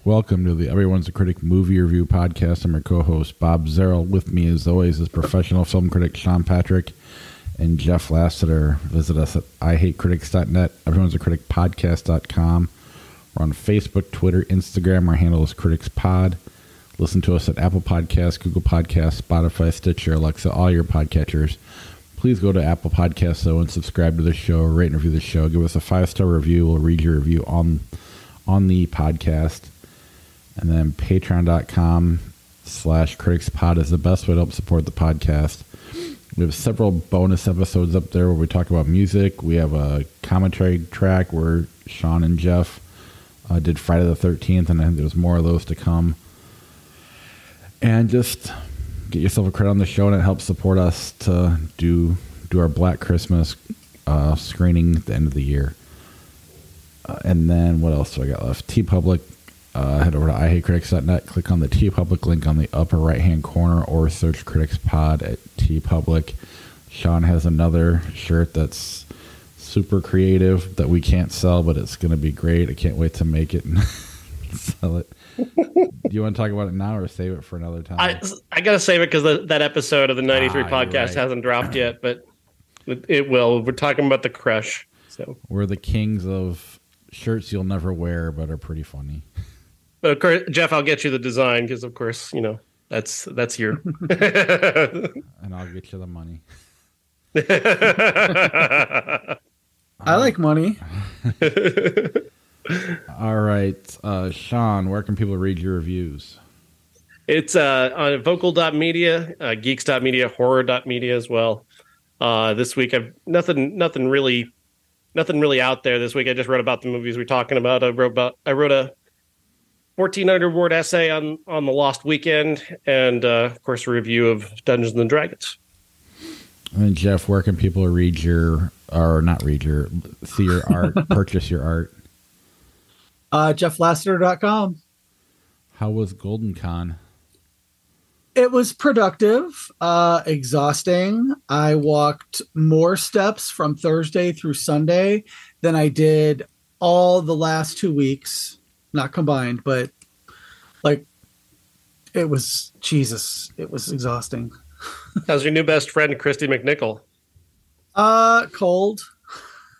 Welcome to the Everyone's a Critic movie review podcast. I'm your co-host, Bob Zerl. With me, as always, is professional film critic Sean Patrick and Jeff Lasseter. Visit us at ihatecritics.net, everyone's a critic podcast.com. We're on Facebook, Twitter, Instagram. Our handle is CriticsPod. Listen to us at Apple Podcasts, Google Podcasts, Spotify, Stitcher, Alexa, all your podcatchers. Please go to Apple Podcasts, though, and subscribe to the show, rate and review the show. Give us a 5-star review. We'll read your review on the podcast. And then patreon.com/criticspod is the best way to help support the podcast. We have several bonus episodes up there where we talk about music. We have a commentary track where Sean and Jeff did Friday the 13th, and I think there's more of those to come. And just get yourself a credit on the show, and it helps support us to do our Black Christmas screening at the end of the year. And then what else do I got left? TeePublic. Head over to ihatecritics.net, click on the TeePublic link on the upper right-hand corner, or search Critics Pod at TeePublic. Sean has another shirt that's super creative that we can't sell, but it's going to be great. I can't wait to make it and sell it. Do you want to talk about it now or save it for another time? I got to save it because that episode of the 93 podcast hasn't dropped yet, but it will. We're talking about the crush. So we're the kings of shirts you'll never wear, but are pretty funny. But of course, Jeff, I'll get you the design because, of course, you know that's your. And I'll get you the money. I like money. All right, Sean, where can people read your reviews? It's on vocal.media, geeks.media, horror.media as well. This week, I've nothing really out there this week. I just wrote about the movies we're talking about. I wrote a 1,400 word essay on The Lost Weekend, and of course a review of Dungeons and Dragons. And Jeff, where can people see your art, purchase your art? JeffLassiter.com. How was Golden Con? It was productive, exhausting. I walked more steps from Thursday through Sunday than I did all the last 2 weeks. Not combined, but like it was exhausting. How's your new best friend, Christy McNichol? Cold.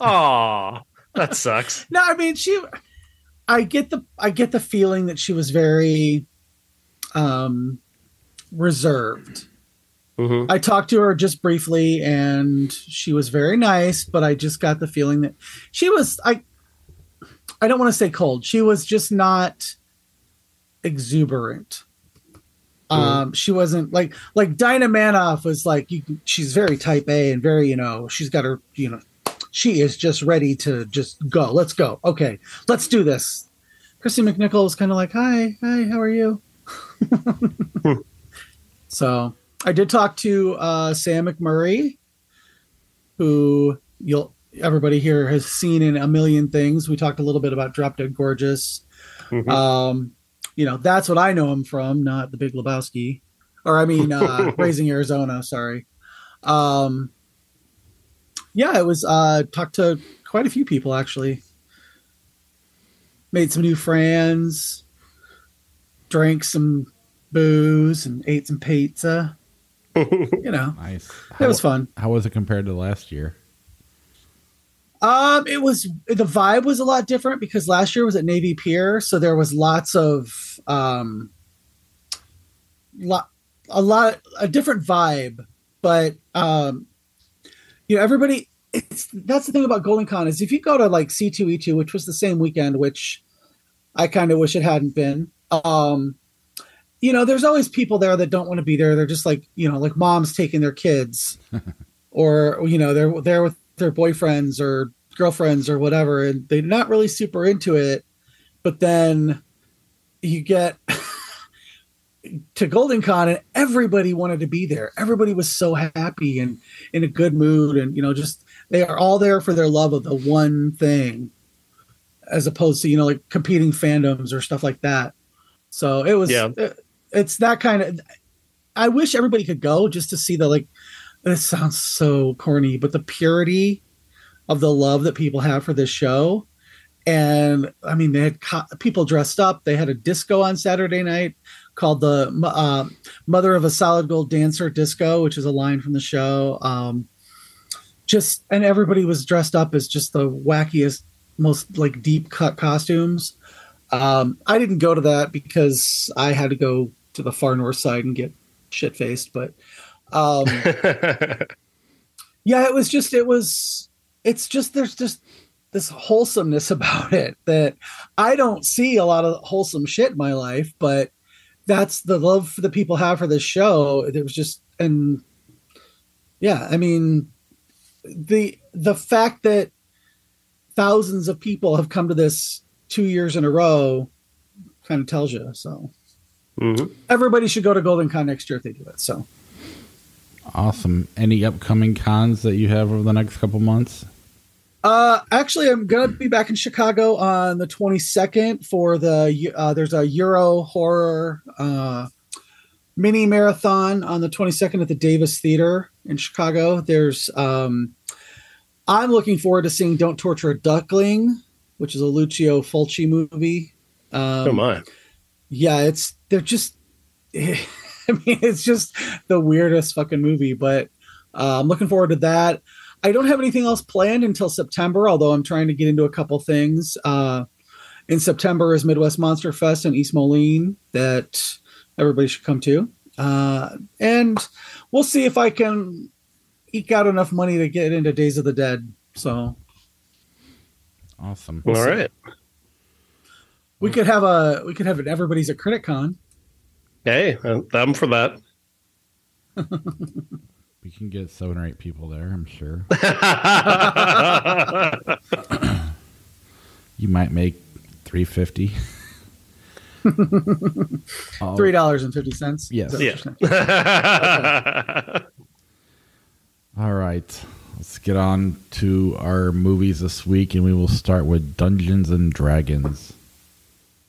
Aw, that sucks. No, I mean I get the feeling that she was very reserved. Mm-hmm. I talked to her just briefly and she was very nice, but I just got the feeling that she was I don't want to say cold. She was just not exuberant. She wasn't like Dinah Manoff was like, she's very type A and very, she's got her, she is just ready to just go. Let's go. Okay, let's do this. Christy McNichol was kind of like, hi, how are you? So I did talk to Sam McMurray, who everybody here has seen in a million things. We talked a little bit about Drop Dead Gorgeous. Mm-hmm. That's what I know him from, not The Big Lebowski. Or I mean, Raising Arizona, sorry. It was talked to quite a few people, actually. Made some new friends. Drank some booze and ate some pizza. Nice. It was fun. How was it compared to last year? The vibe was a lot different because last year was at Navy Pier, so there was lots of a different vibe. But everybody. That's the thing about Golden Con is if you go to like C2E2, which was the same weekend, which I kind of wish it hadn't been. There's always people there that don't want to be there. They're just like like moms taking their kids, or they're there with their boyfriends or girlfriends or whatever, and they're not really super into it. But then you get to Golden Con and everybody wanted to be there. Everybody was so happy and in a good mood, and just they are all there for their love of the one thing, as opposed to like competing fandoms or stuff like that. So it was it's that kind of. I wish everybody could go just to see the this sounds so corny, but the purity of the love that people have for this show And I mean, they had people dressed up. They had a disco on Saturday night called the Mother of a Solid Gold Dancer Disco, which is a line from the show. And everybody was dressed up as just the wackiest, most like deep cut costumes. I didn't go to that because I had to go to the far north side and get shit faced. But yeah, it's just there's just this wholesomeness about it that I don't see a lot of wholesome shit in my life, but that's the love that people have for this show. It was just, and yeah, I mean, the fact that thousands of people have come to this 2 years in a row kind of tells you. So everybody should go to Golden Con next year if they do it. So awesome. Any upcoming cons that you have over the next couple months? Actually, I'm gonna be back in Chicago on the 22nd for there's a Euro horror mini marathon on the 22nd at the Davis Theater in Chicago. I'm looking forward to seeing Don't Torture a Duckling, which is a Lucio Fulci movie. Oh my. Yeah, it's just the weirdest fucking movie, but I'm looking forward to that. I don't have anything else planned until September, although I'm trying to get into a couple things. In September is Midwest Monster Fest in East Moline that everybody should come to. And we'll see if I can eke out enough money to get into Days of the Dead. So awesome. All right. We could have an Everybody's a Critic Con. Hey, I'm for that. We can get 7 or 8 people there, I'm sure. You might make $3.50. $3.50. Yes. Yeah. Okay. All right. Let's get on to our movies this week, and we will start with Dungeons and Dragons.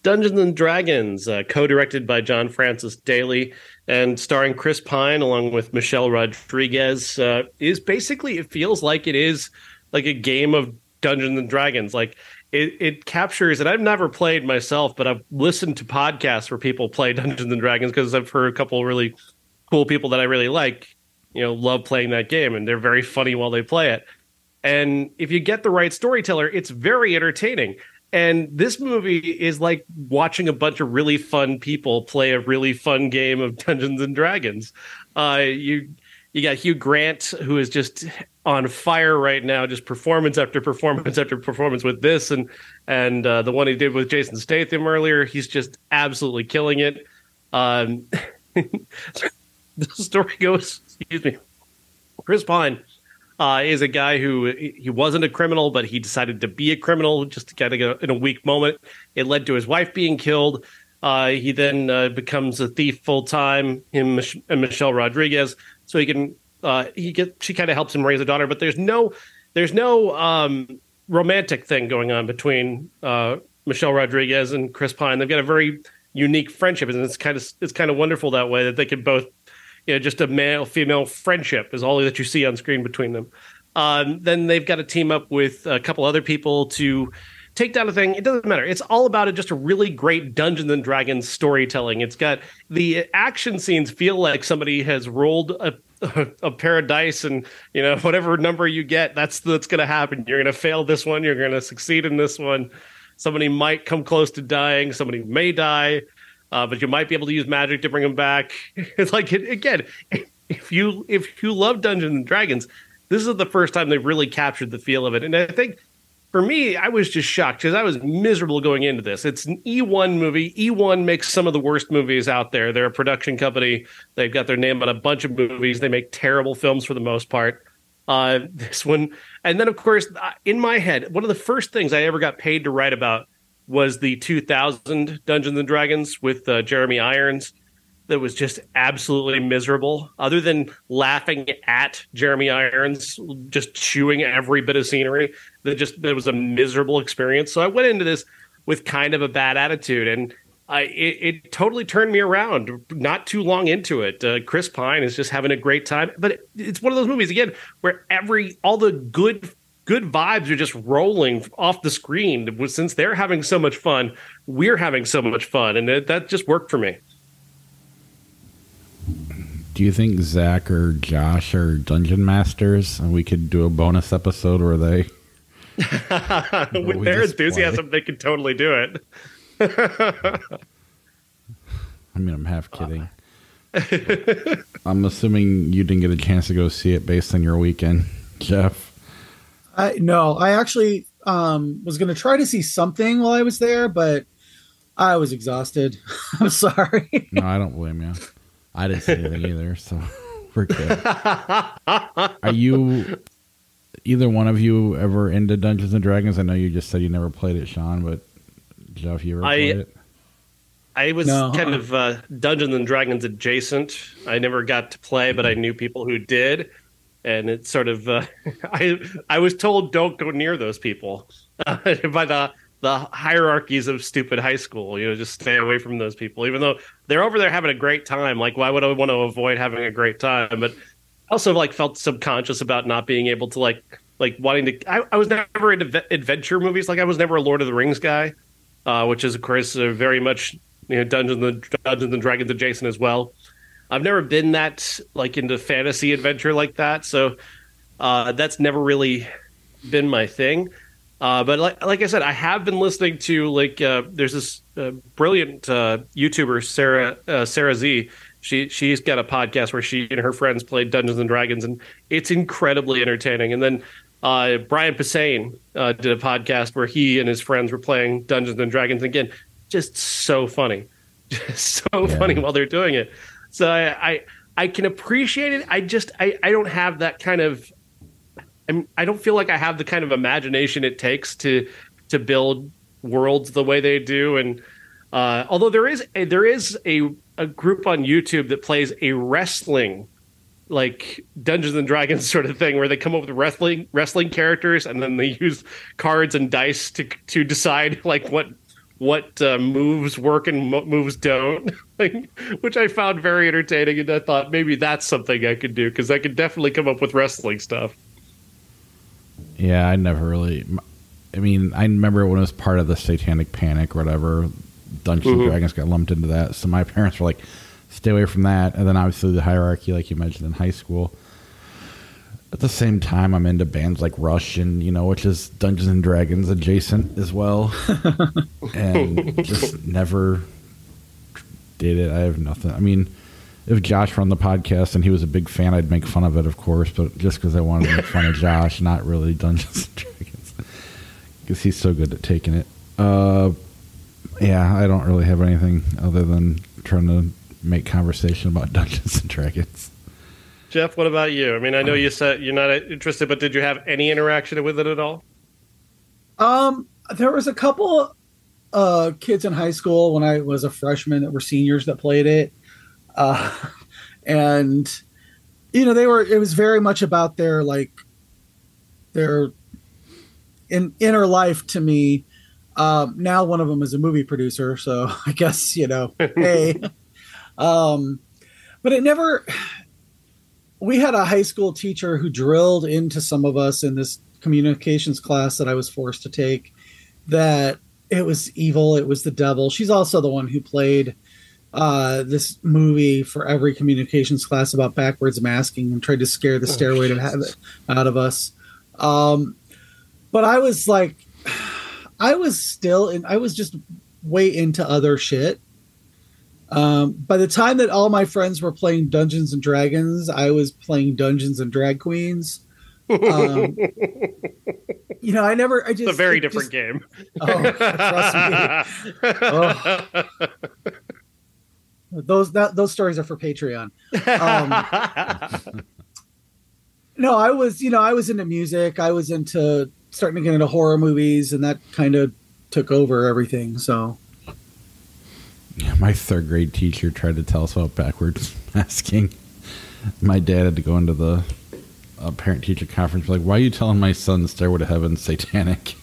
Dungeons and Dragons, co-directed by John Francis Daly and starring Chris Pine along with Michelle Rodriguez, is basically, it feels like it is like a game of Dungeons and Dragons. Like it captures, and I've never played myself, but I've listened to podcasts where people play Dungeons and Dragons because I've heard a couple of really cool people that I really like, love playing that game, and they're very funny while they play it. And if you get the right storyteller, it's very entertaining. And this movie is like watching a bunch of really fun people play a really fun game of Dungeons and Dragons. You got Hugh Grant, who is just on fire right now, just performance after performance after performance with this, and the one he did with Jason Statham earlier. He's just absolutely killing it. The story goes, Chris Pine is a guy who he wasn't a criminal, but he decided to be a criminal just to kind of go in a weak moment. It led to his wife being killed. He then becomes a thief full time. Him and Michelle Rodriguez, so she kind of helps him raise a daughter. But there's no romantic thing going on between Michelle Rodriguez and Chris Pine. They've got a very unique friendship, and it's kind of wonderful that way that they can both. Just a male-female friendship is all that you see on screen between them. Then they've got to team up with a couple other people to take down a thing. It doesn't matter. It's all about just a really great Dungeons and Dragons storytelling. It's got the action scenes feel like somebody has rolled a pair of dice, and whatever number you get, that's going to happen. You're going to fail this one. You're going to succeed in this one. Somebody might come close to dying. Somebody may die. But you might be able to use magic to bring them back. It's like, again, if you love Dungeons and Dragons, this is the first time they've really captured the feel of it. And I think for me, I was just shocked because I was miserable going into this. It's an E1 movie. E1 makes some of the worst movies out there. They're a production company. They've got their name on a bunch of movies. They make terrible films for the most part. This one, and then of course, in my head, one of the first things I ever got paid to write about was the 2000 Dungeons and Dragons with Jeremy Irons. That was just absolutely miserable. Other than laughing at Jeremy Irons just chewing every bit of scenery, that was a miserable experience. So I went into this with kind of a bad attitude, and it totally turned me around. Not too long into it, Chris Pine is just having a great time. But it's one of those movies again where all the good good vibes are just rolling off the screen. Since they're having so much fun, we're having so much fun, and that just worked for me. Do you think Zach or Josh are dungeon masters, and we could do a bonus episode where they? With their enthusiasm, they could totally do it. I mean, I'm half kidding. I'm assuming you didn't get a chance to go see it based on your weekend, Jeff. No, I actually was going to try to see something while I was there, but I was exhausted. I'm sorry. No, I don't blame you. I didn't see anything either, so we're good. Are you, either one of you, ever into Dungeons and Dragons? I know you just said you never played it, Sean, but Jeff, you ever played it? I was kind of Dungeons and Dragons adjacent. I never got to play, but I knew people who did. And it's sort of, I was told don't go near those people by the hierarchies of stupid high school. Just stay away from those people, even though they're over there having a great time. Like, why would I want to avoid having a great time? But I also felt subconscious about not being able to like wanting to. I was never into adventure movies. Like, I was never a Lord of the Rings guy, which is of course very much Dungeons and Dragons adjacent as well. I've never been that into fantasy adventure like that, so that's never really been my thing. But like I said, I have been listening to there's this brilliant YouTuber Sarah Z. She's got a podcast where she and her friends played Dungeons and Dragons, and it's incredibly entertaining. And then Brian Posehn did a podcast where he and his friends were playing Dungeons and Dragons. Again, just so funny, funny while they're doing it. So I can appreciate it. I don't have that kind of. I don't feel like I have the kind of imagination it takes to build worlds the way they do. And although there is a group on YouTube that plays a wrestling Dungeons and Dragons sort of thing, where they come up with wrestling characters, and then they use cards and dice to decide what moves work and moves don't, which I found very entertaining. And I thought maybe that's something I could do, because I could definitely come up with wrestling stuff. Yeah, I never really. I mean, I remember when it was part of the Satanic Panic or whatever, Dungeons and Dragons got lumped into that. So my parents were like, stay away from that. And then obviously the hierarchy, like you mentioned, in high school. At the same time, I'm into bands like Rush, and which is Dungeons and Dragons adjacent as well. And just never did it. I have nothing. I mean, if Josh were on the podcast and he was a big fan, I'd make fun of it, of course, but just because I wanted to make fun of Josh, not really Dungeons and Dragons, because he's so good at taking it. Yeah, I don't really have anything other than trying to make conversation about Dungeons and Dragons. Jeff, what about you? I mean, I know you said you're not interested, but did you have any interaction with it at all? There was a couple kids in high school when I was a freshman that were seniors that played it. And it was very much about their inner life to me. Now one of them is a movie producer, so I guess, hey, but it never, we had a high school teacher who drilled into some of us in this communications class that I was forced to take, that it was evil. It was the devil. She's also the one who played this movie for every communications class about backwards masking and tried to scare the stairway to heaven out of us. But I was I was just way into other shit. By the time that all my friends were playing Dungeons and Dragons, I was playing Dungeons and Drag Queens. It's a very different game. Oh, trust me. Oh. Those stories are for Patreon. No, I was into music. I was starting to get into horror movies, and that kind of took over everything. So, yeah, my third grade teacher tried to tell us about backwards masking. My dad had to go into the parent teacher conference, like, "Why are you telling my son the Stairway to Heaven satanic?"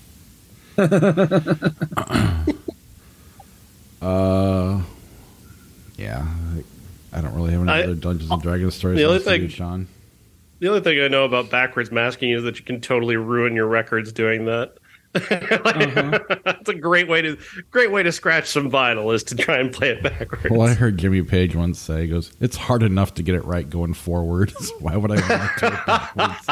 Yeah, I don't really have any other Dungeons and Dragons stories. The only thing, Sean. The only thing I know about backwards masking is that you can totally ruin your records doing that. That's a great way to scratch some vinyl is to try and play it backwards. Well, I heard Jimmy Page once say, he goes, "It's hard enough to get it right going forward. Why would I want to do it backwards?"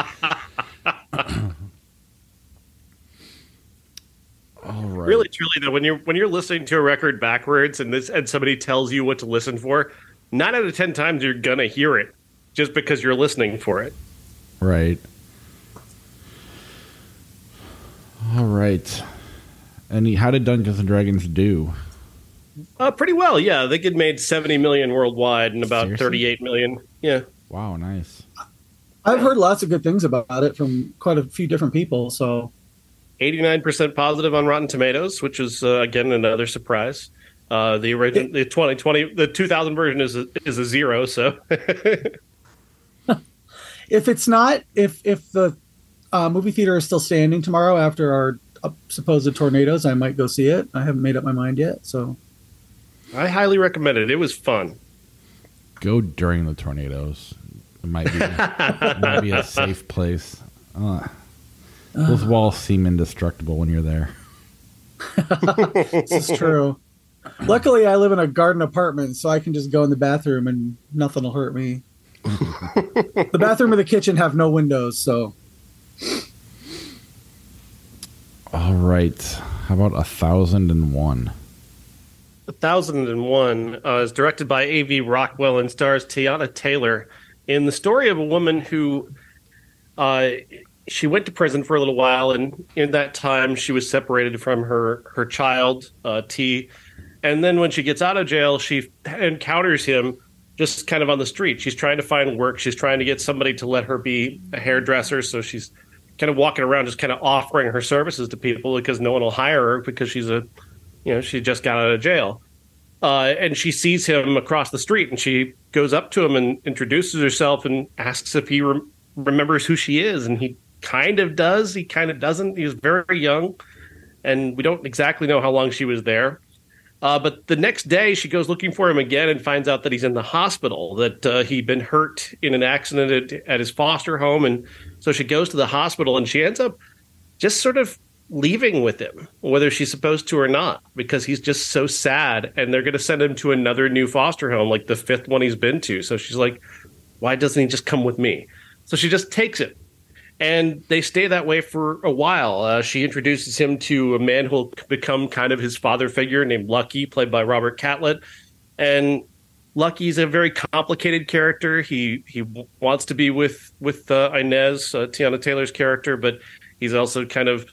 All right. Really, truly, though, when you're listening to a record backwards and somebody tells you what to listen for, 9 out of 10 times you're gonna hear it just because you're listening for it. Right. All right. And how did Dungeons and Dragons do? Pretty well, yeah. I think it made 70 million worldwide and about Seriously? 38 million. Yeah. Wow, nice. I've heard lots of good things about it from quite a few different people. So 89% positive on Rotten Tomatoes, which is again another surprise. The original, the 2020, the 2000 version is a 0. So if it's not, if the movie theater is still standing tomorrow after our supposed tornadoes, I might go see it. I haven't made up my mind yet. So I highly recommend it. It was fun. Go during the tornadoes. It might be a safe place. Those walls seem indestructible when you're there. this is true. Luckily, I live in a garden apartment, so I can just go in the bathroom and nothing will hurt me. The bathroom and the kitchen have no windows, so. All right. How about 1001? 1001 is directed by A.V. Rockwell and stars Tiana Taylor in the story of a woman who she went to prison for a little while, and in that time she was separated from her child, T. And then when she gets out of jail, she encounters him just kind of on the street. She's trying to find work. She's trying to get somebody to let her be a hairdresser. So she's kind of walking around just kind of offering her services to people because no one will hire her because she just got out of jail. And she sees him across the street, and she goes up to him and introduces herself and asks if he remembers who she is. And he kind of does. He kind of doesn't. He was very young, and we don't exactly know how long she was there. But the next day, she goes looking for him again and finds out that he's in the hospital, that he'd been hurt in an accident at his foster home. And so she goes to the hospital, and she ends up just sort of leaving with him, whether she's supposed to or not, because he's just so sad. And they're going to send him to another new foster home, like the 5th one he's been to. So she's like, why doesn't he just come with me? So she just takes it. And they stay that way for a while. She introduces him to a man who'll become kind of his father figure named Lucky, played by Robert Catlett. And Lucky's a very complicated character. He wants to be with Inez, Tiana Taylor's character, but he's also kind of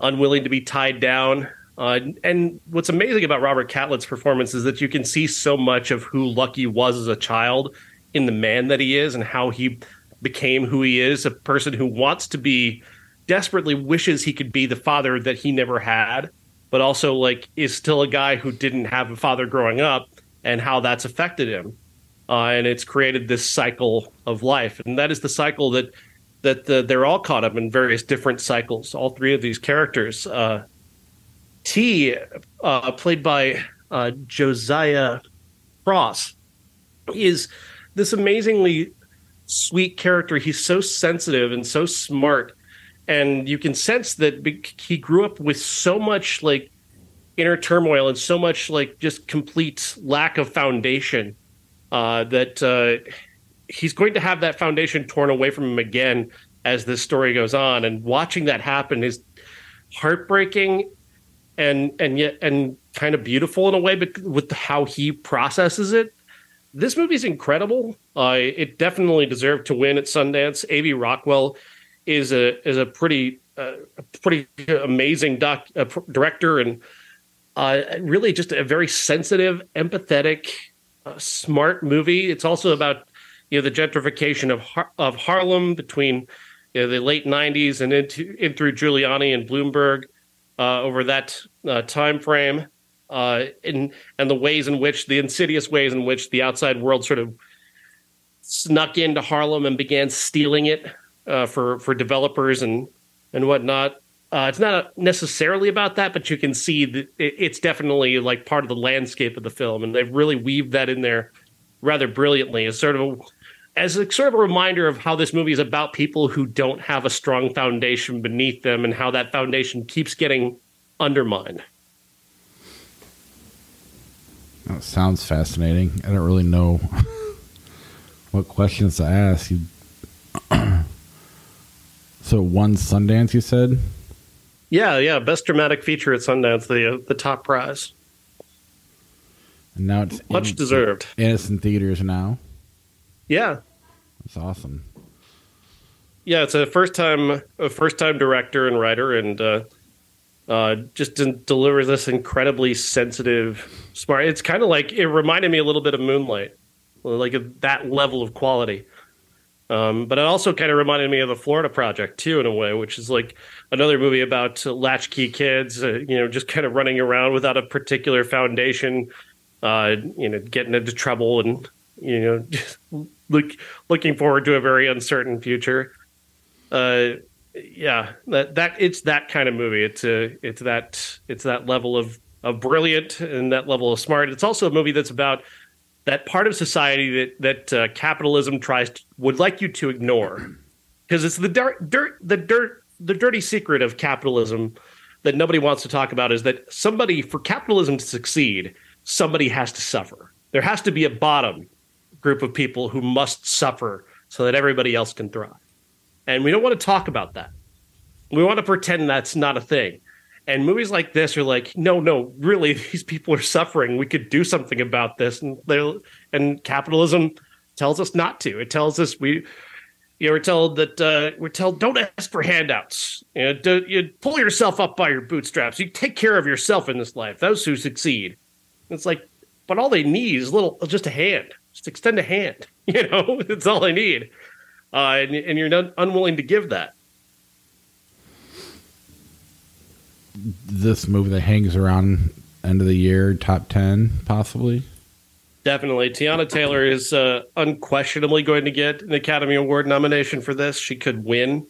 unwilling to be tied down. And what's amazing about Robert Catlett's performance is that you can see so much of who Lucky was as a child in the man that he is and how he became who he is, a person who wants to be, desperately wishes he could be the father that he never had, but also like is still a guy who didn't have a father growing up, and how that's affected him. And it's created this cycle of life. And that is the cycle that they're all caught up in, various different cycles, all three of these characters. T, played by Josiah Cross, is this amazingly sweet character. He's so sensitive and so smart, and you can sense that he grew up with so much like inner turmoil and so much like just complete lack of foundation, that he's going to have that foundation torn away from him again as this story goes on. And watching that happen is heartbreaking and yet kind of beautiful in a way, but with how he processes it. This movie's incredible. It definitely deserved to win at Sundance. A.V. Rockwell is a pretty amazing director, and really just a very sensitive, empathetic, smart movie. It's also about the gentrification of Harlem between the late '90s and in through Giuliani and Bloomberg over that time frame. And the ways in which, the insidious ways in which the outside world sort of snuck into Harlem and began stealing it for developers and whatnot. It's not necessarily about that, but you can see that it's definitely like part of the landscape of the film, and they've really weaved that in there rather brilliantly. It's sort of as a sort of a reminder of how this movie is about people who don't have a strong foundation beneath them and how that foundation keeps getting undermined. That sounds fascinating. I don't really know what questions to ask. So one Sundance, you said? Yeah. Best dramatic feature at Sundance, the top prize. And now it's much deserved. Innocent theaters now. Yeah, that's awesome. Yeah, it's a first time director and writer, and just delivers this incredibly sensitive, smart. It's kind of like, it reminded me a little bit of Moonlight, like that level of quality. But it also kind of reminded me of the Florida Project too, in a way, which is like another movie about latchkey kids, just kind of running around without a particular foundation, getting into trouble, and just looking forward to a very uncertain future. That it's that kind of movie. It's that level of brilliant and that level of smart. It's also a movie that's about that part of society that capitalism would like you to ignore, because it's the dirty secret of capitalism that nobody wants to talk about, is that for capitalism to succeed, somebody has to suffer. There has to be a bottom group of people who must suffer so that everybody else can thrive. And we don't want to talk about that. We want to pretend that's not a thing. And movies like this are like, no, really, these people are suffering. We could do something about this. And capitalism tells us not to. It tells us we're told don't ask for handouts. You pull yourself up by your bootstraps. You take care of yourself in this life. Those who succeed. It's like, but all they need is just a hand. Just extend a hand. It's all they need. And you're not unwilling to give that. This movie that hangs around end of the year, top 10, possibly? Definitely. Tiana Taylor is unquestionably going to get an Academy Award nomination for this. She could win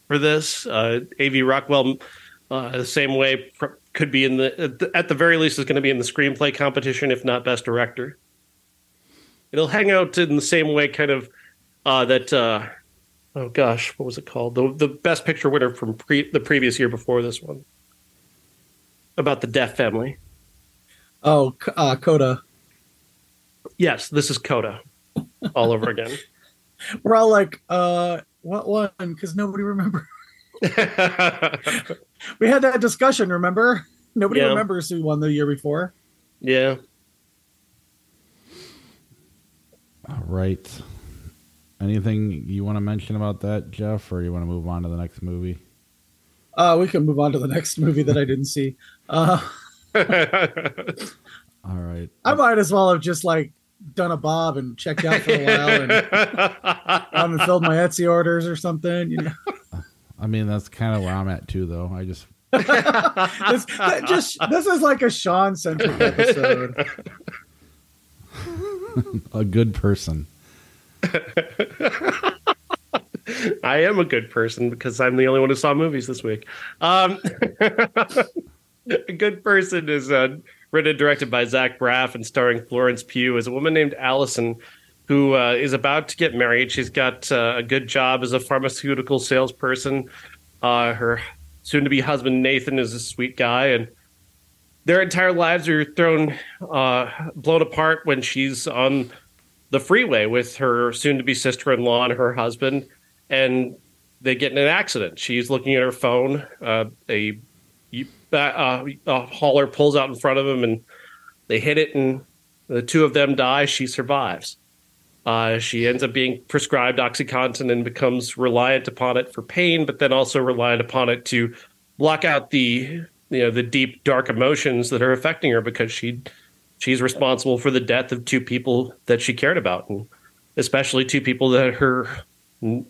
for this. A.V. Rockwell, the same way, could be at the very least, is going to be in the screenplay competition, if not Best Director. It'll hang out in the same way, kind of, that... oh gosh, what was it called? The Best Picture winner from the previous year before this one, about the deaf family. Oh, Coda. Yes, this is Coda, all over again. We're all like, what one? Because nobody remembers. We had that discussion, remember? Nobody remembers who won the year before. Yeah. All right. Anything you want to mention about that, Jeff, or you want to move on to the next movie? We can move on to the next movie that I didn't see. All right. I might as well have just done a bob and checked out for a while and filled my Etsy orders or something. I mean, that's kind of where I'm at too, though. I just this is like a Sean-centric episode. A good person. I am a good person because I'm the only one who saw movies this week. A Good Person is written and directed by Zach Braff and starring Florence Pugh as a woman named Allison who is about to get married. She's got a good job as a pharmaceutical salesperson. Her soon-to-be husband, Nathan, is a sweet guy, and their entire lives are blown apart when she's on the freeway with her soon-to-be sister-in-law and her husband, and they get in an accident. She's looking at her phone. A hauler pulls out in front of them, and they hit it, and the two of them die. She survives. She ends up being prescribed OxyContin and becomes reliant upon it for pain, but then also reliant upon it to block out the deep, dark emotions that are affecting her, because she's responsible for the death of two people that she cared about, and especially two people that her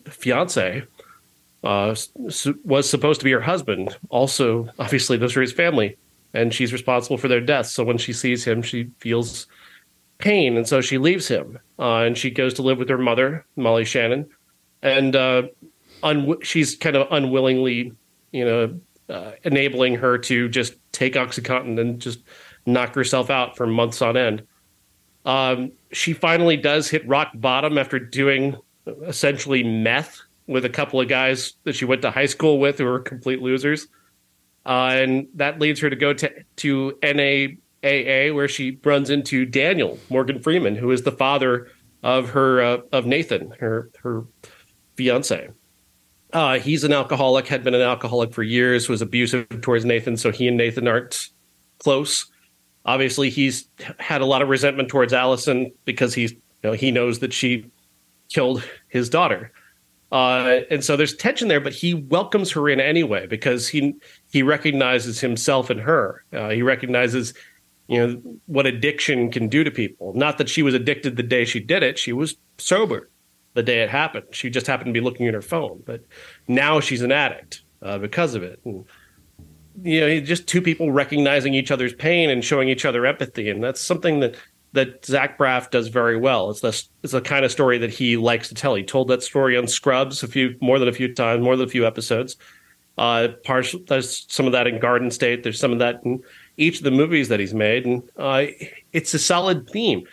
fiance was supposed to be her husband. Also, obviously, those are his family, and she's responsible for their deaths. So when she sees him, she feels pain, and so she leaves him, and she goes to live with her mother, Molly Shannon, and she's kind of unwillingly, enabling her to just take OxyContin and just knock herself out for months on end. She finally does hit rock bottom after doing essentially meth with a couple of guys that she went to high school with who were complete losers. And that leads her to go to NAAA, where she runs into Daniel Morgan Freeman, who is the father of her of Nathan, her fiance. He's an alcoholic, had been an alcoholic for years, was abusive towards Nathan, so he and Nathan aren't close. Obviously, he's had a lot of resentment towards Allison because he knows that she killed his daughter. And so there's tension there, but he welcomes her in anyway because he recognizes himself in her. He recognizes, what addiction can do to people. Not that she was addicted the day she did it. She was sober the day it happened. She just happened to be looking at her phone. But now she's an addict because of it. And, just two people recognizing each other's pain and showing each other empathy. And that's something that Zach Braff does very well. It's the kind of story that he likes to tell. He told that story on Scrubs more than a few episodes. There's some of that in Garden State. There's some of that in each of the movies that he's made, and it's a solid theme.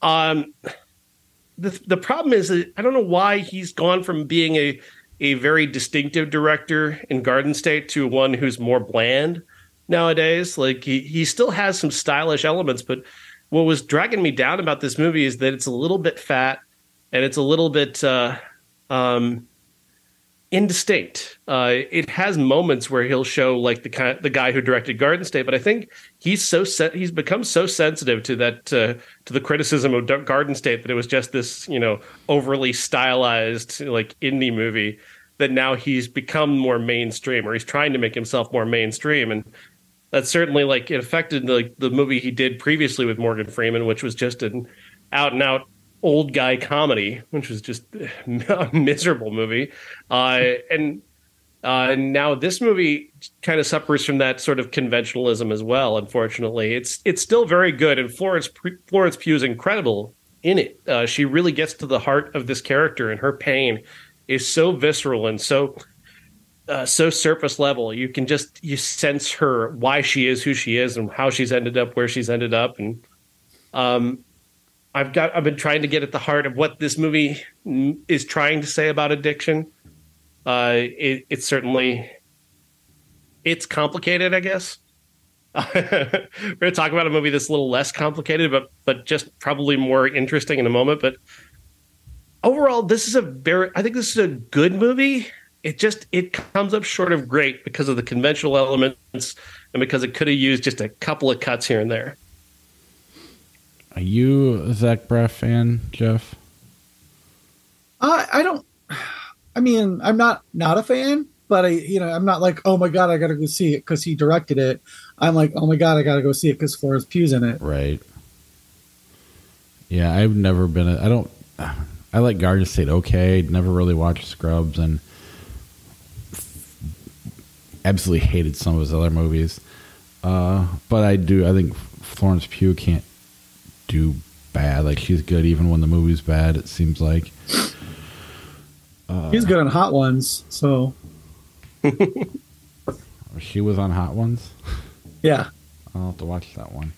The problem is that I don't know why he's gone from being a very distinctive director in Garden State to one who's more bland nowadays. Like he still has some stylish elements, but what was dragging me down about this movie is that it's a little bit fat and it's a little bit indistinct. It has moments where he'll show like the guy who directed Garden State, but I think he's become so sensitive to that to the criticism of Garden State that it was just this overly stylized like indie movie that now he's become more mainstream, or he's trying to make himself more mainstream, and that certainly it affected the movie he did previously with Morgan Freeman, which was just an out and out old guy comedy, which was just a miserable movie. And now this movie kind of suffers from that sort of conventionalism as well. Unfortunately, it's still very good, and Florence Pugh is incredible in it. She really gets to the heart of this character, and her pain is so visceral and so surface level. You sense her, why she is who she is and how she's ended up where she's ended up. And I've been trying to get at the heart of what this movie is trying to say about addiction. It's complicated, I guess. We're going to talk about a movie that's a little less complicated, but just probably more interesting in a moment. But overall, I think this is a good movie. It comes up short of great because of the conventional elements and because it could have used just a couple of cuts here and there. Are you a Zach Braff fan, Jeff? I don't. I mean, I'm not a fan, but I'm not like, oh my god, I gotta go see it because he directed it. I'm like, oh my god, I gotta go see it because Florence Pugh's in it. Right. Yeah, I've never been. I like Garden State. Okay, never really watched Scrubs, and absolutely hated some of his other movies. But I think Florence Pugh can't do bad. Like, she's good even when the movie's bad, it seems like. She's good on Hot Ones, so. She was on Hot Ones? Yeah. I'll have to watch that one.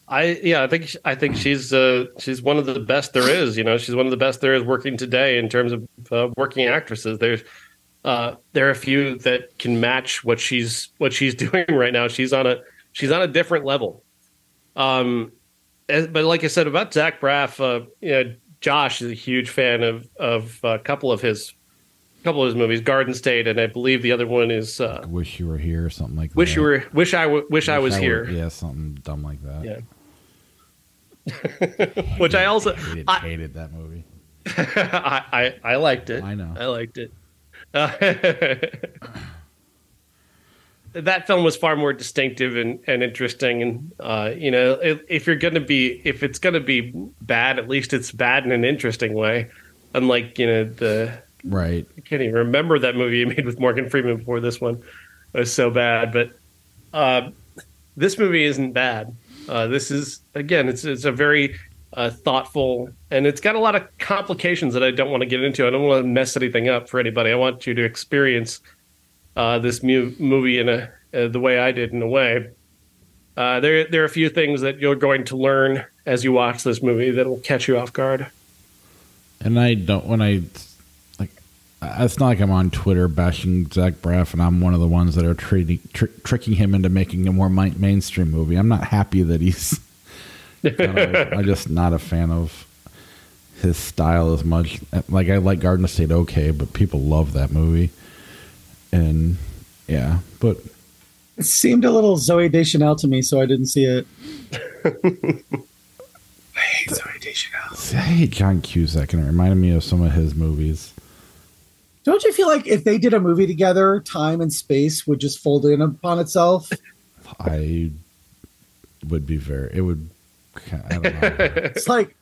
I think she's one of the best there is. She's one of the best there is working today in terms of working actresses. There are a few that can match what she's doing right now. She's on a different level. But like I said about Zach Braff, Josh is a huge fan of a couple of his movies, Garden State, and I believe the other one is Wish You Were Here or something like that. Wish I Was Here. Yeah, something dumb like that. Yeah. Which I also hated that movie. I liked it. I know. I liked it. That film was far more distinctive and interesting, and if it's gonna be bad, at least it's bad in an interesting way. Unlike right. I can't even remember that movie you made with Morgan Freeman before this one. It was so bad, but this movie isn't bad. This is, again, it's a very thoughtful, and it's got a lot of complications that I don't want to get into. I don't want to mess anything up for anybody. I want you to experience this movie in the way I did, in a way. There are a few things that you're going to learn as you watch this movie that will catch you off guard. And I don't, when I, like, it's not like I'm on Twitter bashing Zach Braff and I'm one of the ones that are tricking him into making a more mainstream movie. I'm not happy that he's, I'm just not a fan of his style as much. Like, I like Garden State okay, but people love that movie. And, yeah, but... It seemed a little Zooey Deschanel to me, so I didn't see it. I hate Zooey Deschanel. I hate John Cusack, and it reminded me of some of his movies. Don't you feel like if they did a movie together, time and space would just fold in upon itself? I would be very... It would... I don't know. It's like...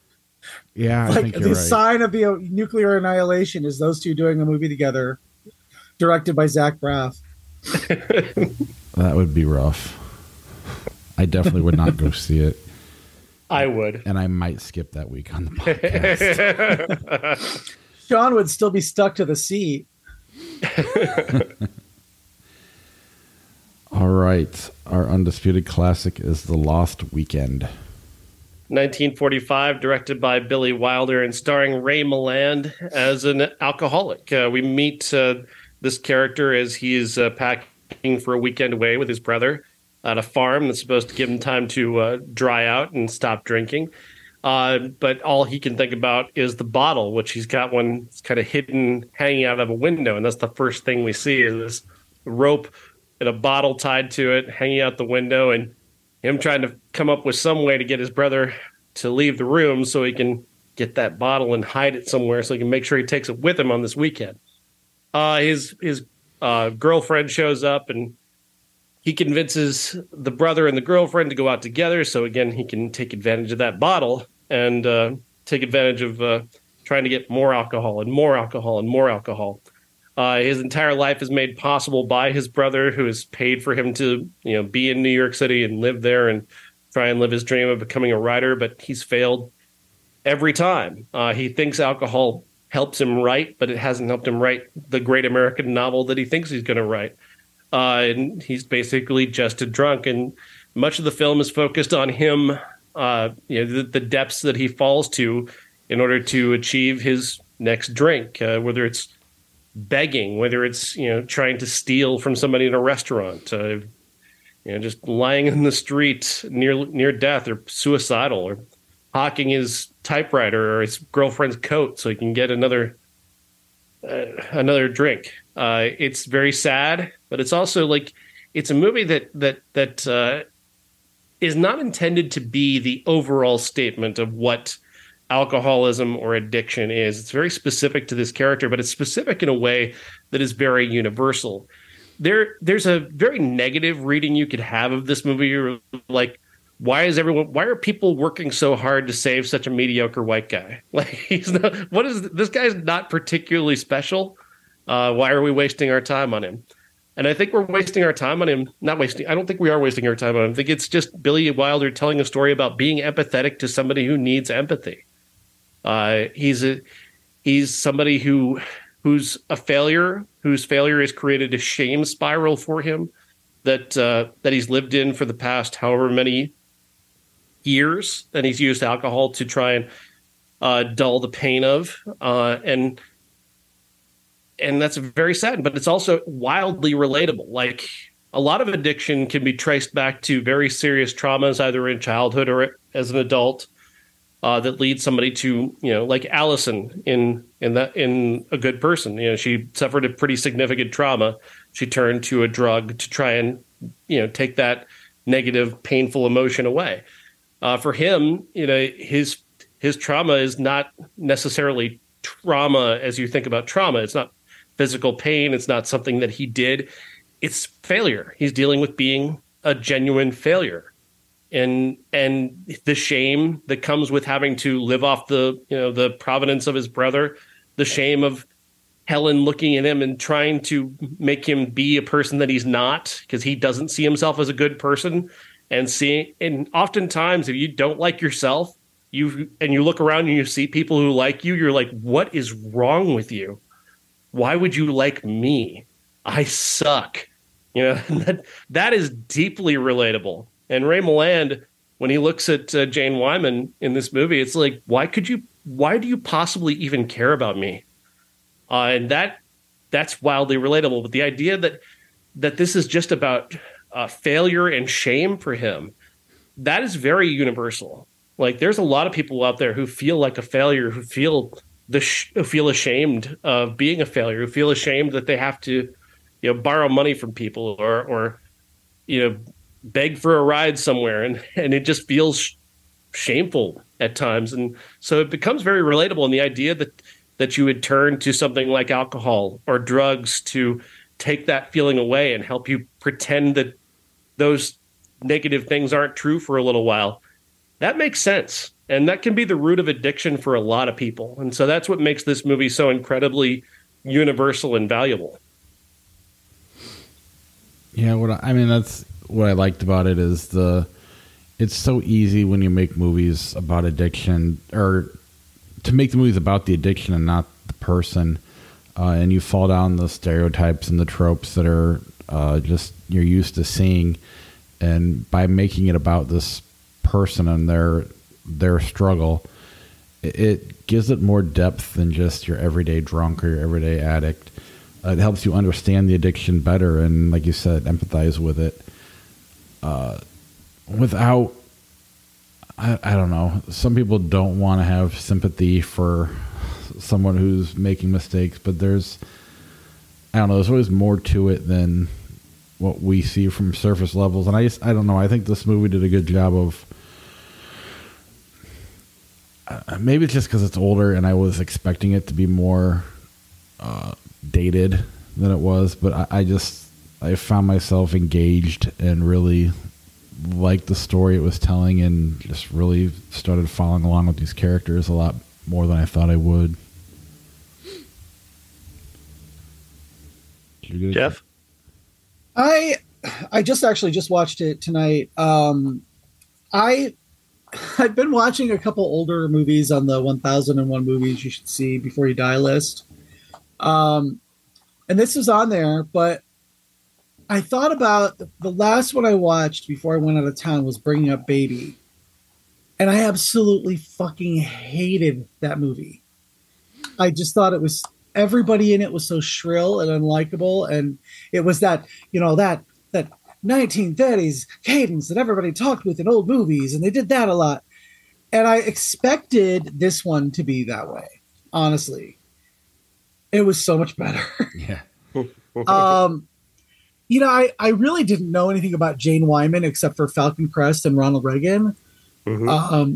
Yeah, I like think you're the right. sign of the nuclear annihilation is those two doing a movie together, directed by Zach Braff. That would be rough. I definitely would not go see it. I would. And I might skip that week on the podcast. Sean would still be stuck to the seat. All right. Our undisputed classic is The Lost Weekend. 1945, directed by Billy Wilder and starring Ray Milland as an alcoholic. We meet this character as he is packing for a weekend away with his brother at a farm that's supposed to give him time to dry out and stop drinking. But all he can think about is the bottle, which he's got one kind of hidden, hanging out of a window. And that's the first thing we see is this rope and a bottle tied to it, hanging out the window, and him trying to come up with some way to get his brother to leave the room so he can get that bottle and hide it somewhere so he can make sure he takes it with him on this weekend. His girlfriend shows up and he convinces the brother and the girlfriend to go out together. So again, he can take advantage of that bottle and take advantage of trying to get more alcohol and more alcohol and more alcohol. His entire life is made possible by his brother, who has paid for him to, be in New York City and live there and try and live his dream of becoming a writer. But he's failed every time. He thinks alcohol helps him write, but it hasn't helped him write the great American novel that he thinks he's going to write. And he's basically just a drunk. And much of the film is focused on him, the depths that he falls to in order to achieve his next drink, whether it's begging, whether it's, trying to steal from somebody in a restaurant, just lying in the street near death or suicidal, or hawking his typewriter or his girlfriend's coat so he can get another drink. It's very sad, but it's also like it's a movie that is not intended to be the overall statement of what alcoholism or addiction is. It's very specific to this character, but it's specific in a way that is very universal. There's a very negative reading you could have of this movie, like, why are people working so hard to save such a mediocre white guy? Like, this guy's not particularly special. Why are we wasting our time on him? And I think we're wasting our time on him. I don't think we are wasting our time on him. I think it's just Billy Wilder telling a story about being empathetic to somebody who needs empathy. He's somebody who's a failure, whose failure has created a shame spiral for him that he's lived in for the past however many years, and he's used alcohol to try and dull the pain of, and that's very sad, but it's also wildly relatable. Like, a lot of addiction can be traced back to very serious traumas, either in childhood or as an adult, that leads somebody to, like Allison in A Good Person. She suffered a pretty significant trauma. She turned to a drug to try and, take that negative, painful emotion away. For him, his trauma is not necessarily trauma as you think about trauma. It's not physical pain. It's not something that he did. It's failure. He's dealing with being a genuine failure. And the shame that comes with having to live off the providence of his brother, the shame of Helen looking at him and trying to make him be a person that he's not, because he doesn't see himself as a good person. And oftentimes, if you don't like yourself, you look around and you see people who like you, you're like, what is wrong with you? Why would you like me? I suck. That is deeply relatable. And Ray Milland, when he looks at Jane Wyman in this movie, it's like, why do you possibly even care about me? And that's wildly relatable. But the idea that this is just about failure and shame for him, that is very universal. Like, there's a lot of people out there who feel like a failure, who feel ashamed of being a failure, who feel ashamed that they have to, borrow money from people or beg for a ride somewhere, and it just feels shameful at times. And so it becomes very relatable. And the idea that you would turn to something like alcohol or drugs to take that feeling away and help you pretend that those negative things aren't true for a little while, that makes sense. And that can be the root of addiction for a lot of people. And so that's what makes this movie so incredibly universal and valuable. Yeah, that's what I liked about it is it's so easy when you make movies about addiction, or to make the movies about the addiction and not the person, and you fall down the stereotypes and the tropes that are just you're used to seeing, and by making it about this person and their struggle, it gives it more depth than just your everyday drunk or your everyday addict. It helps you understand the addiction better and, like you said, empathize with it without, I don't know, some people don't want to have sympathy for someone who's making mistakes, but there's always more to it than what we see from surface levels. And I don't know, I think this movie did a good job of, maybe it's just because it's older and I was expecting it to be more dated than it was, but I found myself engaged and really liked the story it was telling, and just really started following along with these characters a lot more than I thought I would. Jeff? I just watched it tonight. I've been watching a couple older movies on the 1001 movies you should see before you die list. And this is on there, but I thought about the last one I watched before I went out of town was Bringing Up Baby. And I absolutely fucking hated that movie. I just thought it was, everybody in it was so shrill and unlikable. And it was that 1930s cadence that everybody talked with in old movies. And they did that a lot. And I expected this one to be that way. Honestly, it was so much better. Yeah. I really didn't know anything about Jane Wyman except for Falcon Crest and Ronald Reagan. Mm-hmm.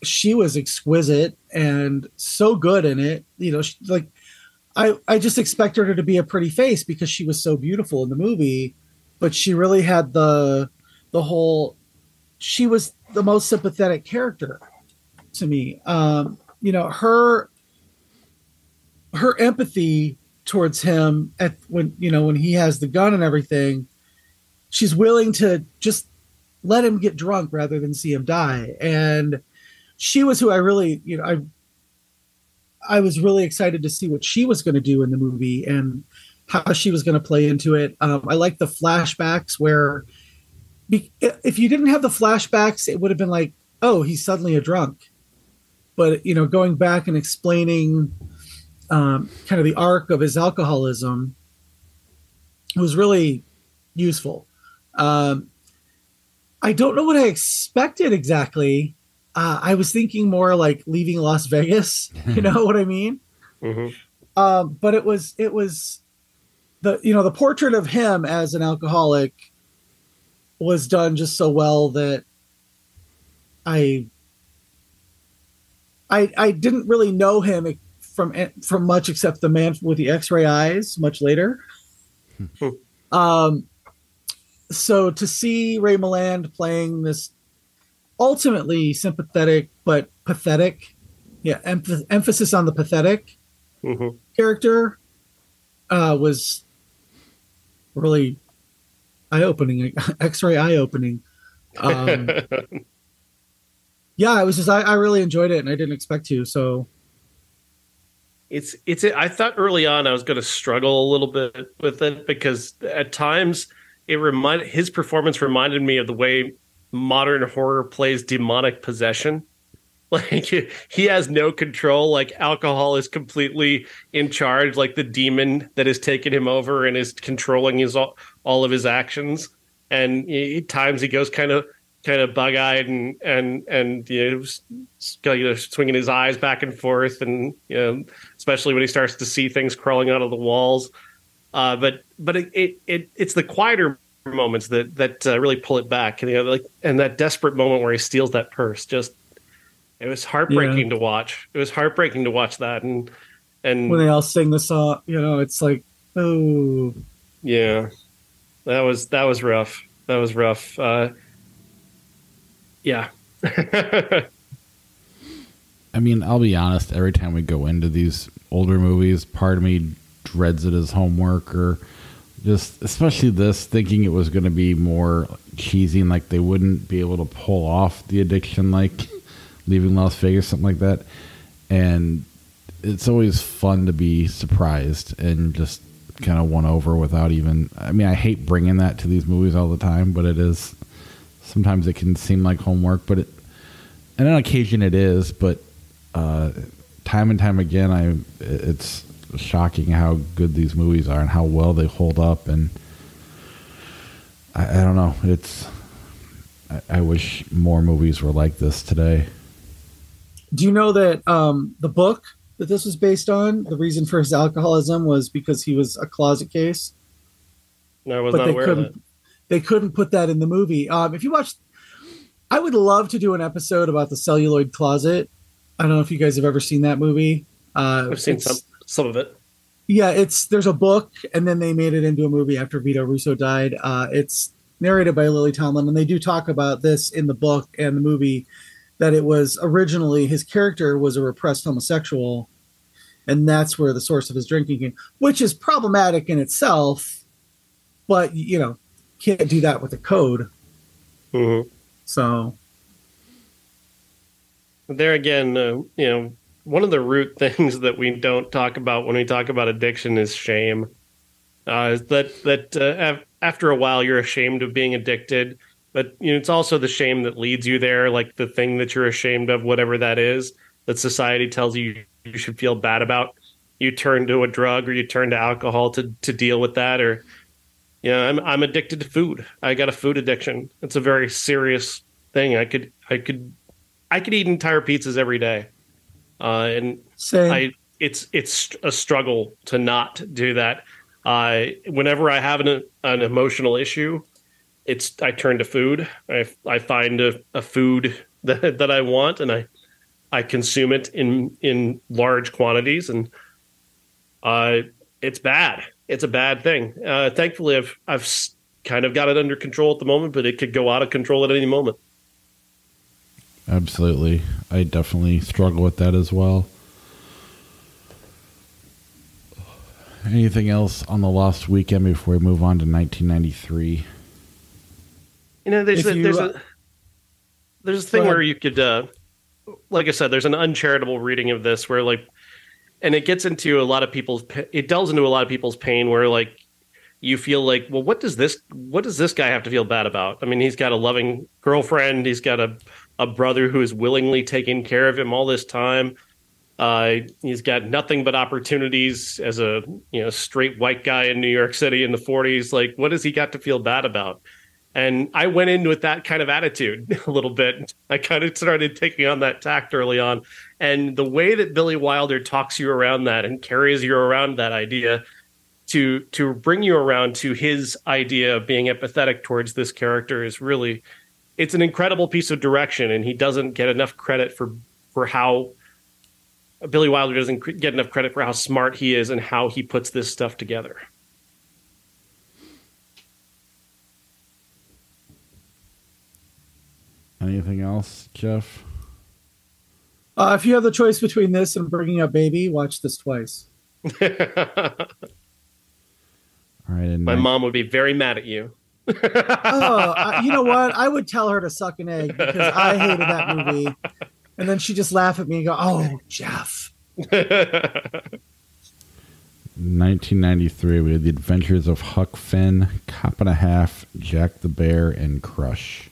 She was exquisite and so good in it. I just expected her to be a pretty face because she was so beautiful in the movie, but she really had she was the most sympathetic character to me. Her empathy towards him when he has the gun and everything, she's willing to just let him get drunk rather than see him die. And she was who I really, I was really excited to see what she was going to do in the movie and how she was going to play into it. I like the flashbacks where if you didn't have the flashbacks, it would have been like, oh, he's suddenly a drunk. But, going back and explaining kind of the arc of his alcoholism was really useful. I don't know what I expected exactly. I was thinking more like Leaving Las Vegas. You know what I mean? Mm-hmm. But it was the portrait of him as an alcoholic was done just so well that I didn't really know him from much except the man with the X-ray eyes much later. So to see Ray Milland playing this ultimately sympathetic but pathetic, emphasis on the pathetic character was really eye-opening, X-ray eye-opening. I was just I really enjoyed it and I didn't expect to. So I thought early on I was going to struggle a little bit with it because at times his performance reminded me of the way modern horror plays demonic possession. Like he has no control. Like alcohol is completely in charge. Like the demon that has taken him over and is controlling all of his actions. And times he goes kind of bug eyed and swinging his eyes back and forth, and especially when he starts to see things crawling out of the walls. But it's the quieter moments that really pull it back. And that desperate moment where he steals that purse. It was heartbreaking to watch. It was heartbreaking to watch that, and when they all sing the song, it's like, oh, yeah, that was rough. That was rough. Yeah. I mean, I'll be honest. Every time we go into these older movies, part of me dreads it as homework, or just especially this, thinking it was going to be more cheesy and like they wouldn't be able to pull off the addiction, like Leaving Las Vegas, something like that. And it's always fun to be surprised and just kind of won over without even. I mean, I hate bringing that to these movies all the time, but it is. Sometimes it can seem like homework, and on occasion it is. But time and time again, it's shocking how good these movies are and how well they hold up. And I don't know. I wish more movies were like this today. Do you know that the book that this was based on, the reason for his alcoholism was because he was a closet case? No, I was not aware of that. They couldn't put that in the movie. If you watch, I would love to do an episode about the celluloid closet. I don't know if you guys have ever seen that movie. I've seen some of it. Yeah, there's a book, and then they made it into a movie after Vito Russo died. It's narrated by Lily Tomlin, and they do talk about this in the book and the movie, that it was originally his character was a repressed homosexual, and that's where the source of his drinking came, which is problematic in itself, but can't do that with a code. Mm-hmm. So there again, one of the root things that we don't talk about when we talk about addiction is shame. That after a while you're ashamed of being addicted, but it's also the shame that leads you there, like the thing that you're ashamed of, whatever that is, that society tells you you should feel bad about. You turn to a drug or you turn to alcohol to deal with that, or I'm addicted to food. I got a food addiction. It's a very serious thing. I could eat entire pizzas every day, and same. It's a struggle to not do that. Whenever I have an emotional issue, I turn to food. I find a food that I want, and I consume it in large quantities, and it's bad. It's a bad thing. Thankfully, I've kind of got it under control at the moment, but it could go out of control at any moment. Absolutely. I definitely struggle with that as well. Anything else on the Lost Weekend before we move on to 1993? There's a thing where you could, like I said, there's an uncharitable reading of this where and it gets into it delves into a lot of people's pain where you feel like, well, what does this guy have to feel bad about? I mean, he's got a loving girlfriend. He's got a brother who is willingly taking care of him all this time. He's got nothing but opportunities as a straight white guy in New York City in the 40s. Like, what has he got to feel bad about? And I went in with that kind of attitude a little bit. I kind of started taking on that tact early on. And the way that Billy Wilder talks you around that and carries you around that idea to bring you around to his idea of being empathetic towards this character is really, it's an incredible piece of direction. And he doesn't get enough credit for how Billy Wilder doesn't get enough credit for how smart he is and how he puts this stuff together. Anything else, Jeff? If you have the choice between this and Bringing Up Baby, watch this twice. All right. My mom would be very mad at you. You know what? I would tell her to suck an egg because I hated that movie. And then she'd just laugh at me and go, "Oh, Jeff." 1993, we had The Adventures of Huck Finn, Cop and a Half, Jack the Bear, and Crush.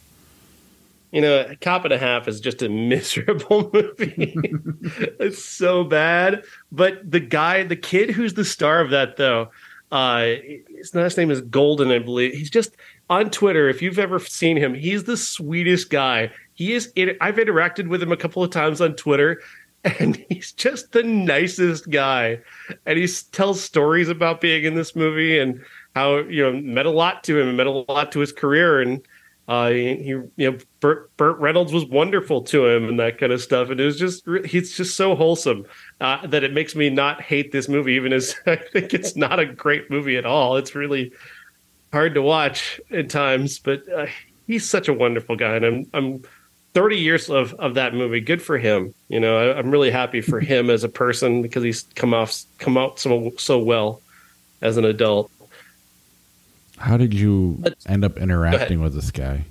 Cop and a Half is just a miserable movie. It's so bad. But the kid who's the star of that, though, his last name is Golden, I believe. He's just on Twitter. If you've ever seen him, he's the sweetest guy. I've interacted with him a couple of times on Twitter, and he's just the nicest guy. And he tells stories about being in this movie and how, meant a lot to him and meant a lot to his career. And Burt Reynolds was wonderful to him and that kind of stuff. And he's just so wholesome that it makes me not hate this movie, even as I think it's not a great movie at all. It's really hard to watch at times, but he's such a wonderful guy. And I'm 30 years of that movie. Good for him. I'm really happy for him as a person because he's come out so well as an adult. How did you end up interacting with this guy?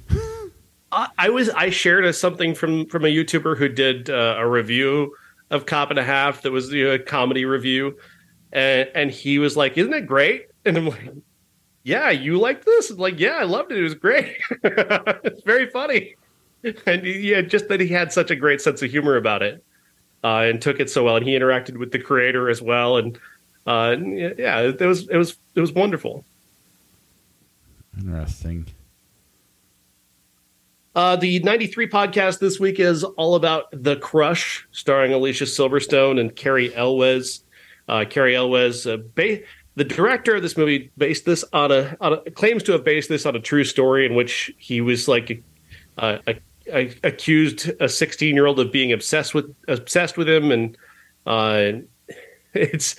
I shared something from a YouTuber who did a review of Cop and a Half that was a comedy review, and he was like, "Isn't it great?" And I'm like, "Yeah, you like this?" I'm like, "Yeah, I loved it. It was great. It's very funny." And just that he had such a great sense of humor about it, and took it so well, and he interacted with the creator as well, and it was wonderful. Interesting. The 93 podcast this week is all about The Crush, starring Alicia Silverstone and Cary Elwes. Cary Elwes, the director of this movie, based this claims to have based this on a true story in which he was accused a 16-year-old of being obsessed with him, and it's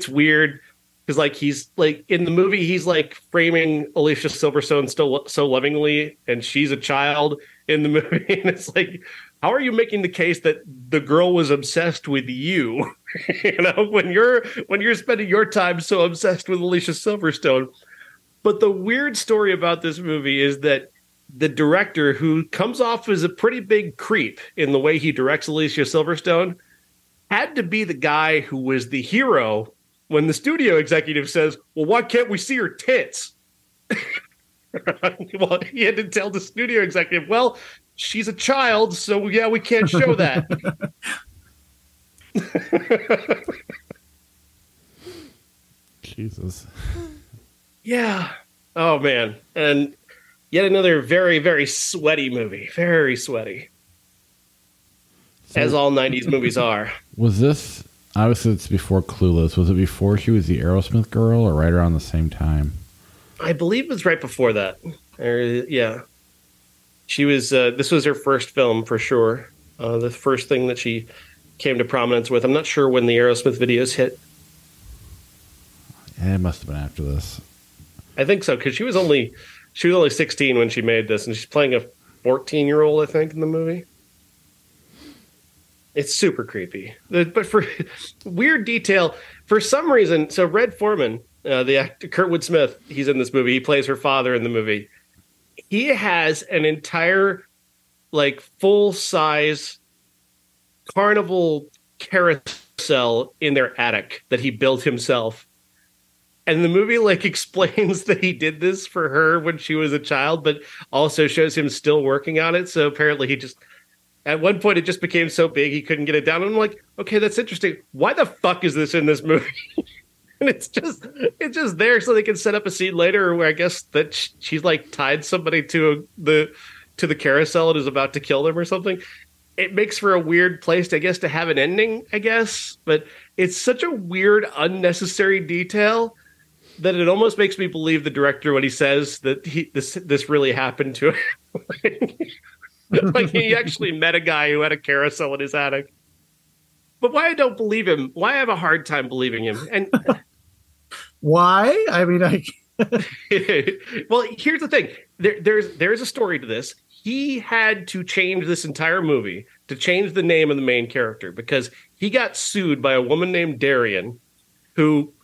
weird. Because he's in the movie, he's framing Alicia Silverstone so lovingly, and she's a child in the movie, and it's like, how are you making the case that the girl was obsessed with you? When you're spending your time so obsessed with Alicia Silverstone. But the weird story about this movie is that the director, who comes off as a pretty big creep in the way he directs Alicia Silverstone, had to be the guy who was the hero when the studio executive says, "Well, why can't we see her tits?" Well, he had to tell the studio executive, "Well, she's a child, so yeah, we can't show that." Jesus. Yeah. Oh, man. And yet another very, very sweaty movie. Very sweaty. So, as all 90s movies are. Was this... Obviously, it's before Clueless. Was it before she was the Aerosmith girl, or right around the same time? I believe it was right before that. Yeah, she was. This was her first film for sure. The first thing that she came to prominence with. I'm not sure when the Aerosmith videos hit. Yeah, it must have been after this. I think so, because she was only 16 when she made this, and she's playing a 14-year-old, I think, in the movie. It's super creepy. But for weird detail, for some reason, so Red Foreman, the actor Kurtwood Smith, he's in this movie. He plays her father in the movie. He has an entire, full-size carnival carousel in their attic that he built himself. And the movie, explains that he did this for her when she was a child, but also shows him still working on it. So apparently he just... At one point, it just became so big he couldn't get it down. And I'm like, okay, that's interesting. Why the fuck is this in this movie? And it's just there so they can set up a scene later where I guess that she's tied somebody to the carousel and is about to kill them or something. It makes for a weird place, I guess, to have an ending, I guess. But it's such a weird, unnecessary detail that it almost makes me believe the director when he says that this really happened to him. He actually met a guy who had a carousel in his attic. But why I don't believe him, why I have a hard time believing him. And why? I mean, well, here's the thing. There's a story to this. He had to change this entire movie to change the name of the main character because he got sued by a woman named Darian who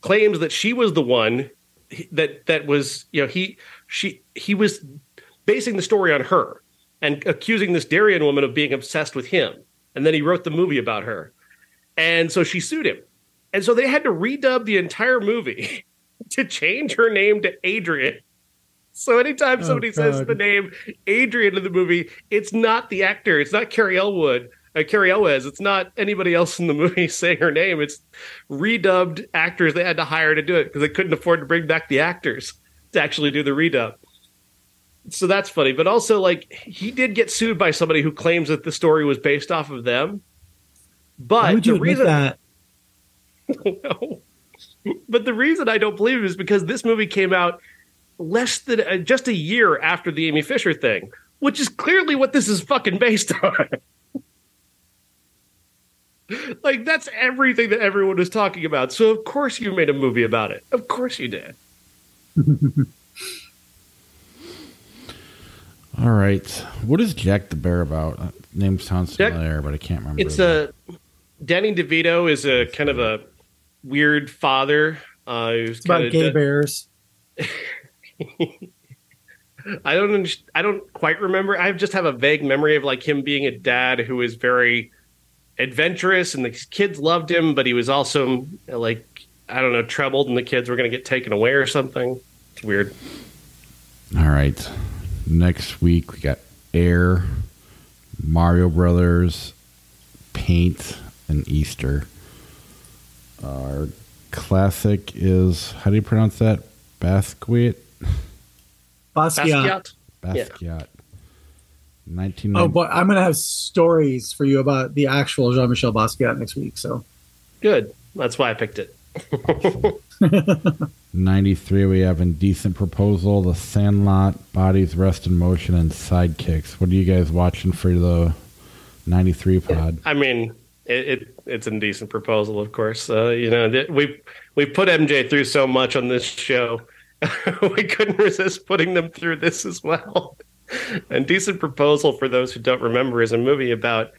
claims that she was the one that was, he was basing the story on her. And accusing this Darian woman of being obsessed with him. And then he wrote the movie about her. And so she sued him. And so they had to redub the entire movie to change her name to Adrian So anytime somebody says God. the name Adrian in the movie, it's not the actor. It's not Carrie Elwes. It's not anybody else in the movie saying her name. It's redubbed actors they had to hire to do it because they couldn't afford to bring back the actors to actually do the redub. So that's funny. But also, like, he did get sued by somebody who claims that the story was based off of them. But Why would you admit that? No. But the reason I don't believe it is because this movie came out less than just a year after the Amy Fisher thing, which is clearly what this is fucking based on. Like, that's everything that everyone was talking about. So of course you made a movie about it. Of course you did. All right. What is Jack the Bear about? Name sounds familiar, but I can't remember. It's Danny DeVito is a kind of a weird father. Who's about gay bears. I don't quite remember. I just have a vague memory of like him being a dad who is very adventurous, and the kids loved him, but he was also like, I don't know, troubled, and the kids were going to get taken away or something. It's weird. All right. Next week we got Air, Mario Brothers, Paint, and Easter. Our classic is, how do you pronounce that? Basquiat. Basquiat. Yeah. 1990. Oh, but I'm going to have stories for you about the actual Jean-Michel Basquiat next week. So good. That's why I picked it. 93, we have Indecent Proposal, The Sandlot, Bodies Rest in Motion, and Sidekicks. What are you guys watching for the 93 pod? I mean, it's Indecent Proposal, of course. We put MJ through so much on this show. We couldn't resist putting them through this as well. Indecent Proposal, for those who don't remember, is a movie about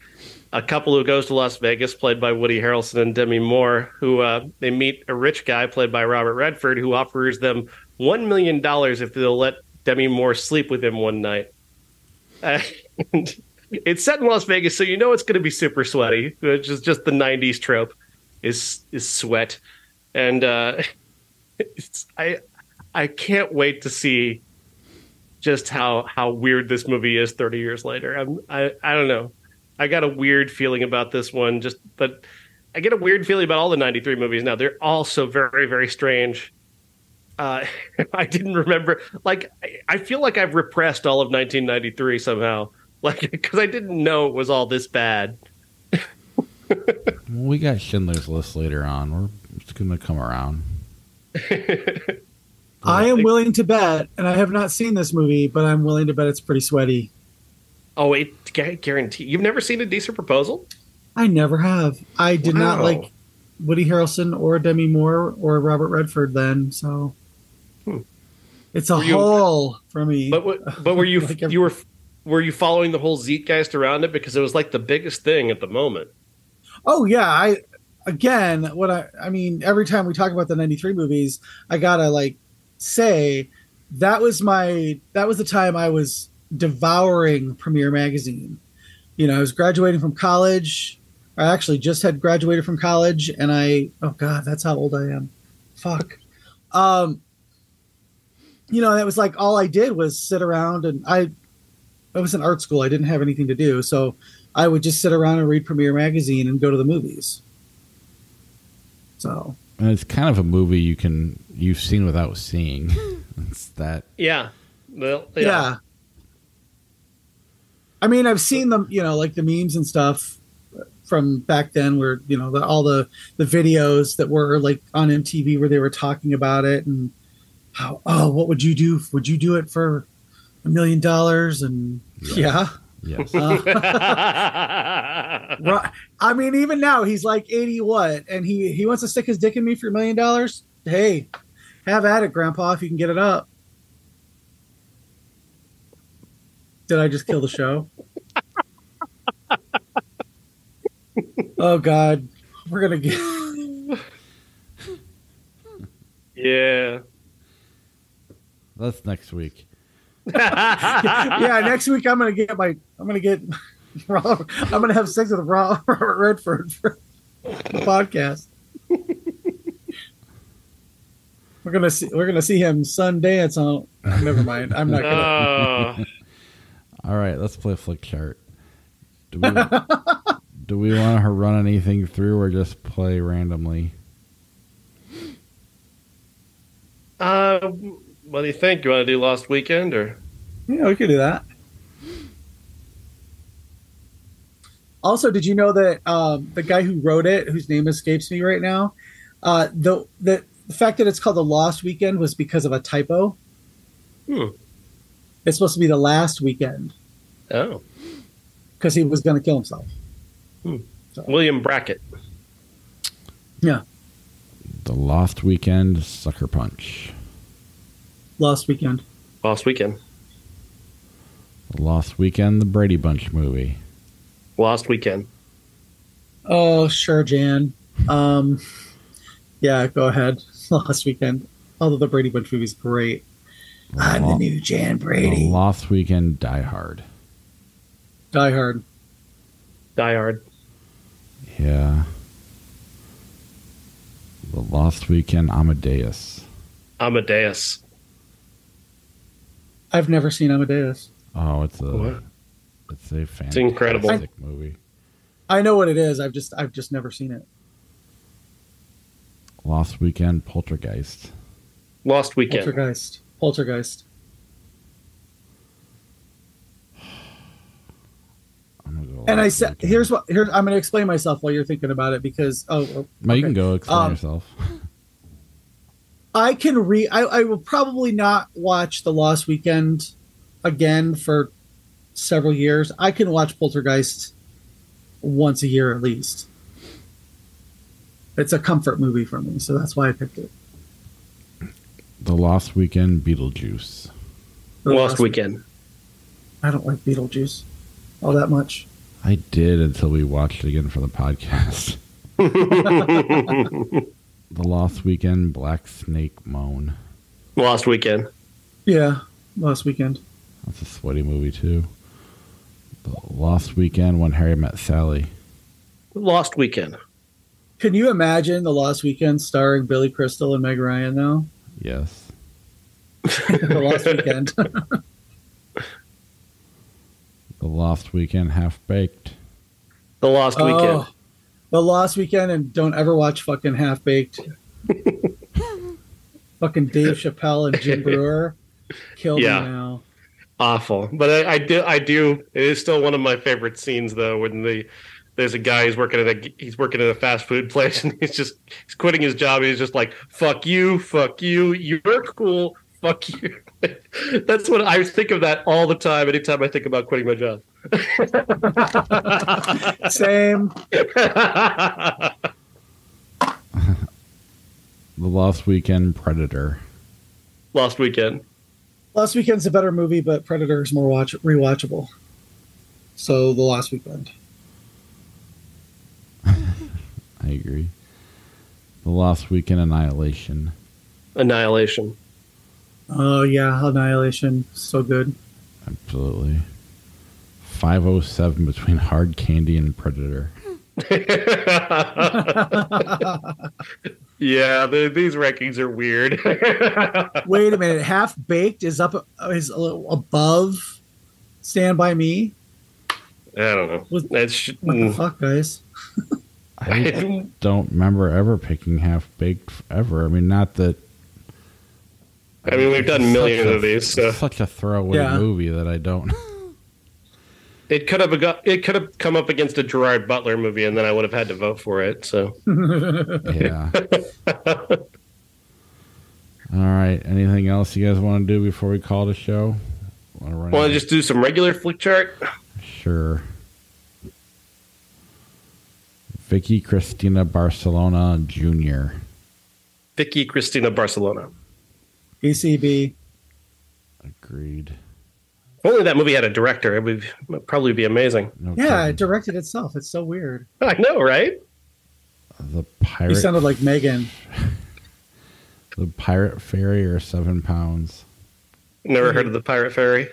a couple who goes to Las Vegas, played by Woody Harrelson and Demi Moore, who they meet a rich guy played by Robert Redford, who offers them $1 million if they'll let Demi Moore sleep with him one night. And it's set in Las Vegas, so you know it's going to be super sweaty, which is just the 90s trope, is sweat. And I can't wait to see just how weird this movie is 30 years later. I don't know. I got a weird feeling about this one, but I get a weird feeling about all the 93 movies now. They're all so very, very strange. I didn't remember. Like, I feel like I've repressed all of 1993 somehow. Like, because I didn't know it was all this bad. We got Schindler's List later on. We're just going to come around. I am willing to bet, and I have not seen this movie, but I'm willing to bet it's pretty sweaty. Oh, I guarantee. You've never seen A Decent Proposal? I never have. I did not like Woody Harrelson or Demi Moore or Robert Redford then, so it's a hole for me. But were you were you following the whole zeitgeist around it, because it was like the biggest thing at the moment? Oh yeah, I mean, every time we talk about the 93 movies, I gotta say that was the time I was devouring Premiere Magazine. I was graduating from college. I actually just had graduated from college, and oh God, that's how old I am. Fuck. That was like all I did was sit around, and I was in art school. I didn't have anything to do, so I would just sit around and read Premiere Magazine and go to the movies. So, and it's kind of a movie you've seen without seeing. It's that. Yeah. Well, yeah. I mean, I've seen them, like the memes and stuff from back then, where all the videos that were like on MTV where they were talking about it and how, what would you do? Would you do it for $1 million? And yeah. Yes. I mean, even now he's like 80 what, and he wants to stick his dick in me for $1 million. Hey, have at it, Grandpa, if you can get it up. Did I just kill the show? Oh God, we're gonna get. Yeah. That's next week. Yeah, next week I'm gonna have sex with Robert Redford for the podcast. We're gonna see him Sundance Never mind. I'm not gonna. All right, let's play Flick Chart. Do we want to run anything through or just play randomly? What do you think? You want to do Lost Weekend or? Yeah, we could do that. Also, did you know that the guy who wrote it, whose name escapes me right now, the fact that it's called The Lost Weekend was because of a typo. It's supposed to be The Last Weekend. Oh. Because he was going to kill himself. So. William Brackett. Yeah. The Lost Weekend, Sucker Punch. Lost Weekend. Lost Weekend. The Lost Weekend, the Brady Bunch movie. Lost Weekend. Oh, sure, Jan. Yeah, go ahead. Lost Weekend. Although the Brady Bunch movie's great. I'm the new Jan Brady. The Lost Weekend, Die Hard. Die Hard. Die Hard. Yeah. The Lost Weekend, Amadeus. Amadeus. I've never seen Amadeus. Oh, it's a fantastic it's incredible movie. I know what it is. I've just never seen it. Lost Weekend, Poltergeist. Lost Weekend. Poltergeist. And I said, here's I'm going to explain myself while you're thinking about it because okay. You can go explain yourself. I will probably not watch The Lost Weekend again for several years. I can watch Poltergeist once a year at least. It's a comfort movie for me, so that's why I picked it. The Lost Weekend, Beetlejuice. Lost Weekend. I don't like Beetlejuice all that much. I did until we watched it again for the podcast. The Lost Weekend, Black Snake Moan. Lost Weekend. Yeah, Lost Weekend. That's a sweaty movie, too. The Lost Weekend, When Harry Met Sally. Lost Weekend. Can you imagine The Lost Weekend starring Billy Crystal and Meg Ryan, though? Yes. The Lost Weekend. The Lost Weekend, Half Baked. The Lost Weekend. The Lost Weekend, and don't ever watch fucking Half Baked. Fucking Dave Chappelle and Jim Brewer kill me now. Awful, but I do. It is still one of my favorite scenes, though, when there's a guy who's working at a fast food place, and he's quitting his job. He's just like, fuck you, you're cool, fuck you. That's what I think of that all the time. Anytime I think about quitting my job. Same. The Lost Weekend, Predator. Lost Weekend. Lost Weekend's a better movie, but Predator is more rewatchable. So The Lost Weekend. I agree. The Lost Weekend, Annihilation. Annihilation. Oh yeah, Annihilation, so good. Absolutely. 507 between Hard Candy and Predator. Yeah, these rankings are weird. Wait a minute, Half Baked is a little above Stand By Me. I don't know. What the fuck, guys? I don't remember ever picking Half Baked ever. I mean, not that. I mean, we've done millions of these. So. Such a throwaway movie that I don't. It could have come up against a Gerard Butler movie, and then I would have had to vote for it. So. Yeah. All right. Anything else you guys want to do before we call the show? Want to just do some regular flick chart? Sure. Vicky Cristina Barcelona Jr. Vicky Cristina Barcelona. ECB. Agreed. If only that movie had a director, it would probably be amazing. No yeah, kidding. it directed itself. It's so weird. I know, right? The pirate. He sounded like Megan. The Pirate Fairy or 7 pounds. Never heard of the Pirate Fairy.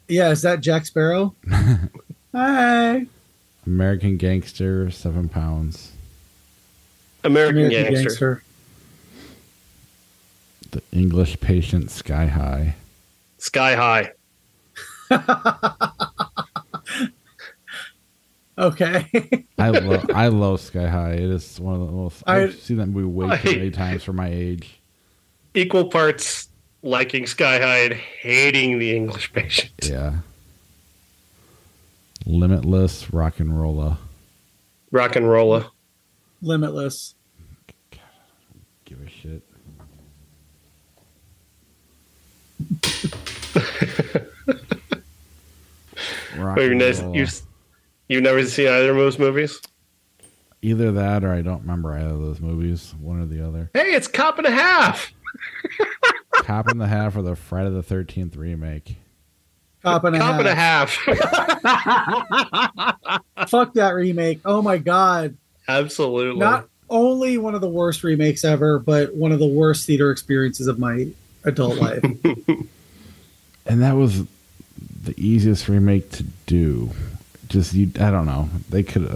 Yeah, is that Jack Sparrow? Hi. American Gangster, 7 pounds. American Gangster. The English Patient, Sky High. Sky High. Okay. I love Sky High. It is one of the most. I've seen that movie way too many times for my age. Equal parts liking Sky High and hating The English Patient. Yeah. Limitless, rock and rolla. Rock and rolla. Limitless. God, give a shit. Rock and rolla. You've never seen either of those movies? Either that or I don't remember either of those movies. One or the other. Hey, it's Cop and a Half. Cop and a Half or the Friday the 13th remake. Cop and a Half. Fuck that remake. Oh my God. Absolutely. Not only one of the worst remakes ever, but one of the worst theater experiences of my adult life. And that was the easiest remake to do. I don't know. They could.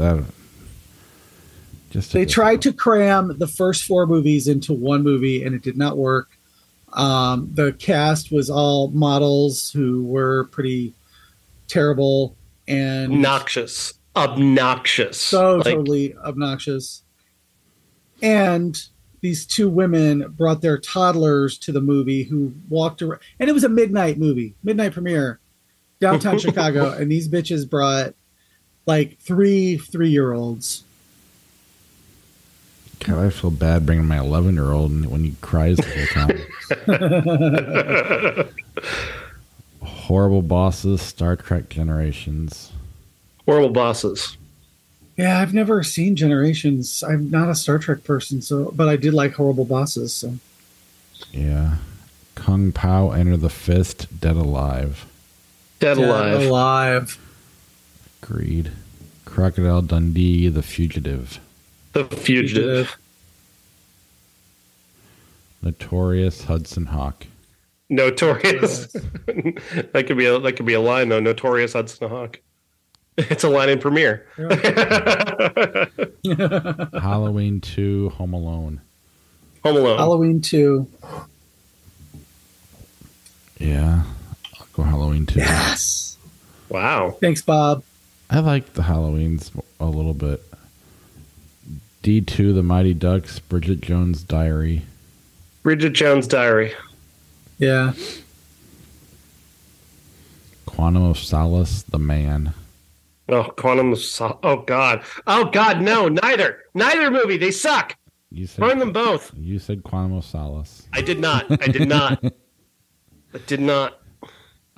They tried to cram the first 4 movies into one movie, and it did not work. The cast was all models who were pretty terrible and obnoxious. Totally obnoxious. And these 2 women brought their toddlers to the movie who walked around, and it was a midnight premiere, downtown Chicago, and these bitches brought like 3 3-year-olds. God, I feel bad bringing my 11-year-old when he cries the whole time. Horrible Bosses, Star Trek Generations. Horrible Bosses. Yeah, I've never seen Generations. I'm not a Star Trek person, but I did like Horrible Bosses. So. Yeah. Kung Pao, Enter the Fist, Dead Alive. Dead Alive. Agreed. Crocodile Dundee, The Fugitive. The Fugitive. Notorious, Hudson Hawk. Notorious. that could be a line though. Notorious Hudson Hawk. It's a line in Premiere. Halloween 2, Home Alone. Halloween 2. Yeah, I'll go Halloween 2. Yes. Wow. Thanks, Bob. I like the Halloweens a little bit. D2, The Mighty Ducks, Bridget Jones' Diary. Yeah. Quantum of Solace, The Man. Oh, Quantum of Solace. Oh, God. No, neither. Neither movie. They suck. Burn them both. You said Quantum of Solace. I did not. I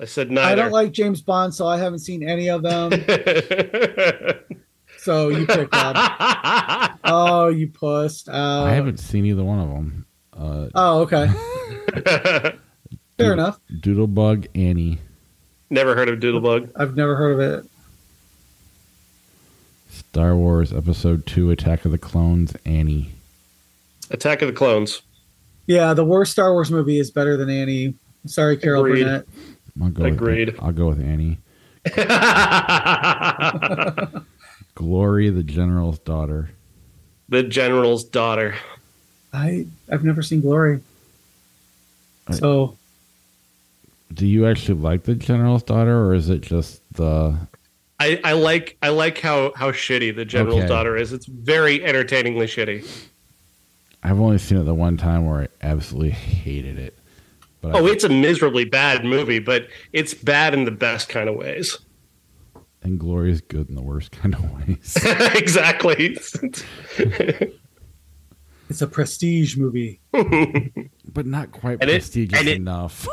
said neither. I don't like James Bond, so I haven't seen any of them. So you pick up. Oh, you pussed out. I haven't seen either one of them. Okay. Fair enough. Doodlebug, Annie. Never heard of Doodlebug. I've never heard of it. Star Wars Episode 2, Attack of the Clones, Annie. Attack of the Clones. Yeah, the worst Star Wars movie is better than Annie. Sorry, Carol Burnett. I'll go with Annie. Glory, the General's Daughter. I've never seen Glory. So, do you actually like the General's Daughter, or is it just the? I like how shitty the General's Daughter is. It's very entertainingly shitty. I've only seen it the one time where I absolutely hated it. But it's a miserably bad movie, but it's bad in the best kind of ways. And Glory is good in the worst kind of ways. Exactly. It's a prestige movie. But not quite prestigious enough.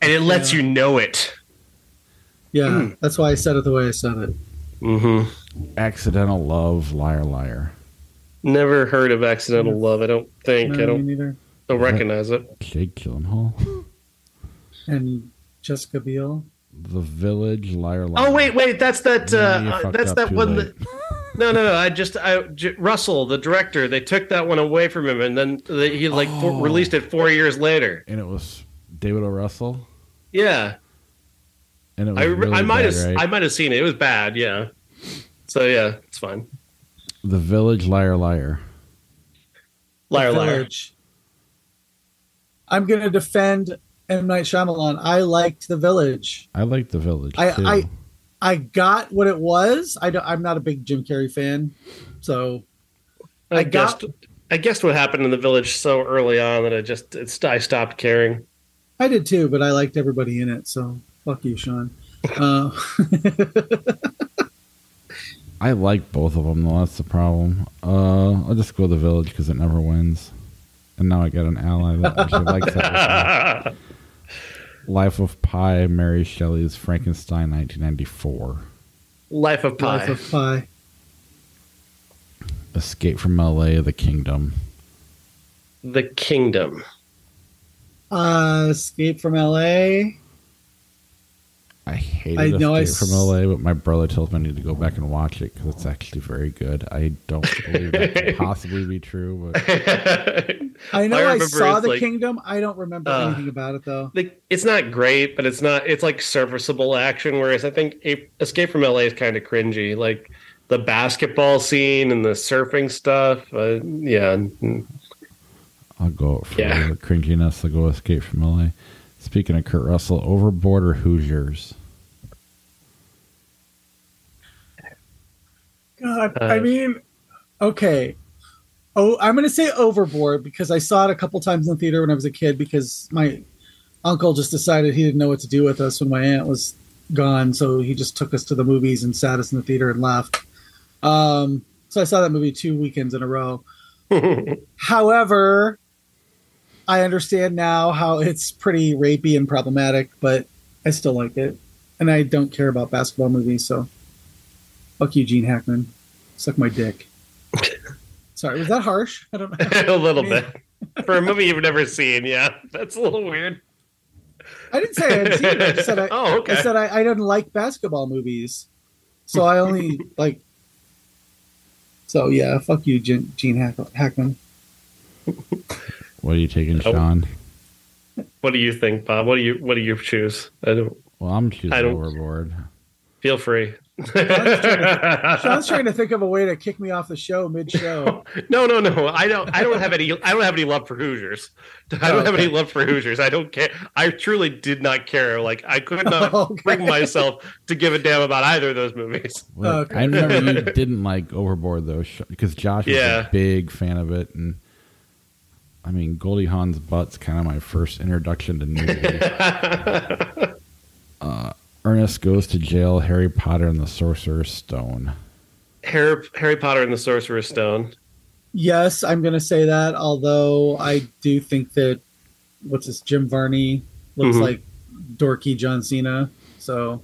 And it lets you know it. Yeah, that's why I said it the way I said it. Mm-hmm. Accidental Love, Liar Liar. Never heard of Accidental Love, I don't think. No, me neither. Don't recognize it. Jake Gyllenhaal. And Jessica Biel. The Village, Liar Liar. Oh, wait, that's that one that... No. Russell, the director, they took that one away from him, and then he released it 4 years later. And it was David O. Russell? Yeah. And it was I might have seen it. It was bad, yeah. So yeah, it's fine. The Village, Liar Liar. Liar Liar. I'm going to defend M. Night Shyamalan. I liked The Village. I like The Village too. I got what it was. I'm not a big Jim Carrey fan, so I guessed what happened in The Village so early on that I stopped caring. I did too, but I liked everybody in it. So fuck you, Sean. I like both of them, though. That's the problem. I'll just go The Village because it never wins. And now I got an ally that actually likes that. Life of Pi, Mary Shelley's Frankenstein, 1994. Life of Pi. Life of Pi. Escape from L.A., The Kingdom. The Kingdom. Escape from L.A. I hated Escape from L.A., but my brother tells me I need to go back and watch it because it's actually very good. I don't believe that could possibly be true, but I know I saw The Kingdom. I don't remember anything about it though. It's not great, but it's like serviceable action. Whereas I think Escape from LA is kind of cringy, like the basketball scene and the surfing stuff. Yeah, I'll go for the cringiness. I'll go Escape from LA. Speaking of Kurt Russell, Overboard or Hoosiers? God, I mean, okay. Oh, I'm going to say Overboard because I saw it a couple times in the theater when I was a kid because my uncle just decided he didn't know what to do with us when my aunt was gone. So he just took us to the movies and sat us in the theater and left. So I saw that movie 2 weekends in a row. However, I understand now how it's pretty rapey and problematic, but I still like it. And I don't care about basketball movies, so fuck you, Gene Hackman. Suck my dick. Sorry, was that harsh? I don't know. A little bit. For a movie you've never seen, yeah. That's a little weird. I didn't say I hadn't seen it. I just said I said I didn't like basketball movies. So I only like... So yeah, fuck you, Gene Hackman. What are you taking, Sean? What do you think, Bob? What do you choose? I'm choosing Overboard. Feel free. Sean's trying to think of a way to kick me off the show mid-show. No. I don't have any love for Hoosiers. I don't have any love for Hoosiers. I don't care. I truly did not care. Like I could not bring myself to give a damn about either of those movies. Well, I remember you didn't like Overboard though, because Josh was a big fan of it, and I mean Goldie Hawn's butt's kind of my first introduction to nudity. Ernest Goes to Jail, Harry Potter and the Sorcerer's Stone. Harry Potter and the Sorcerer's Stone. Yes, I'm going to say that, although I do think that, Jim Varney looks like dorky John Cena. So,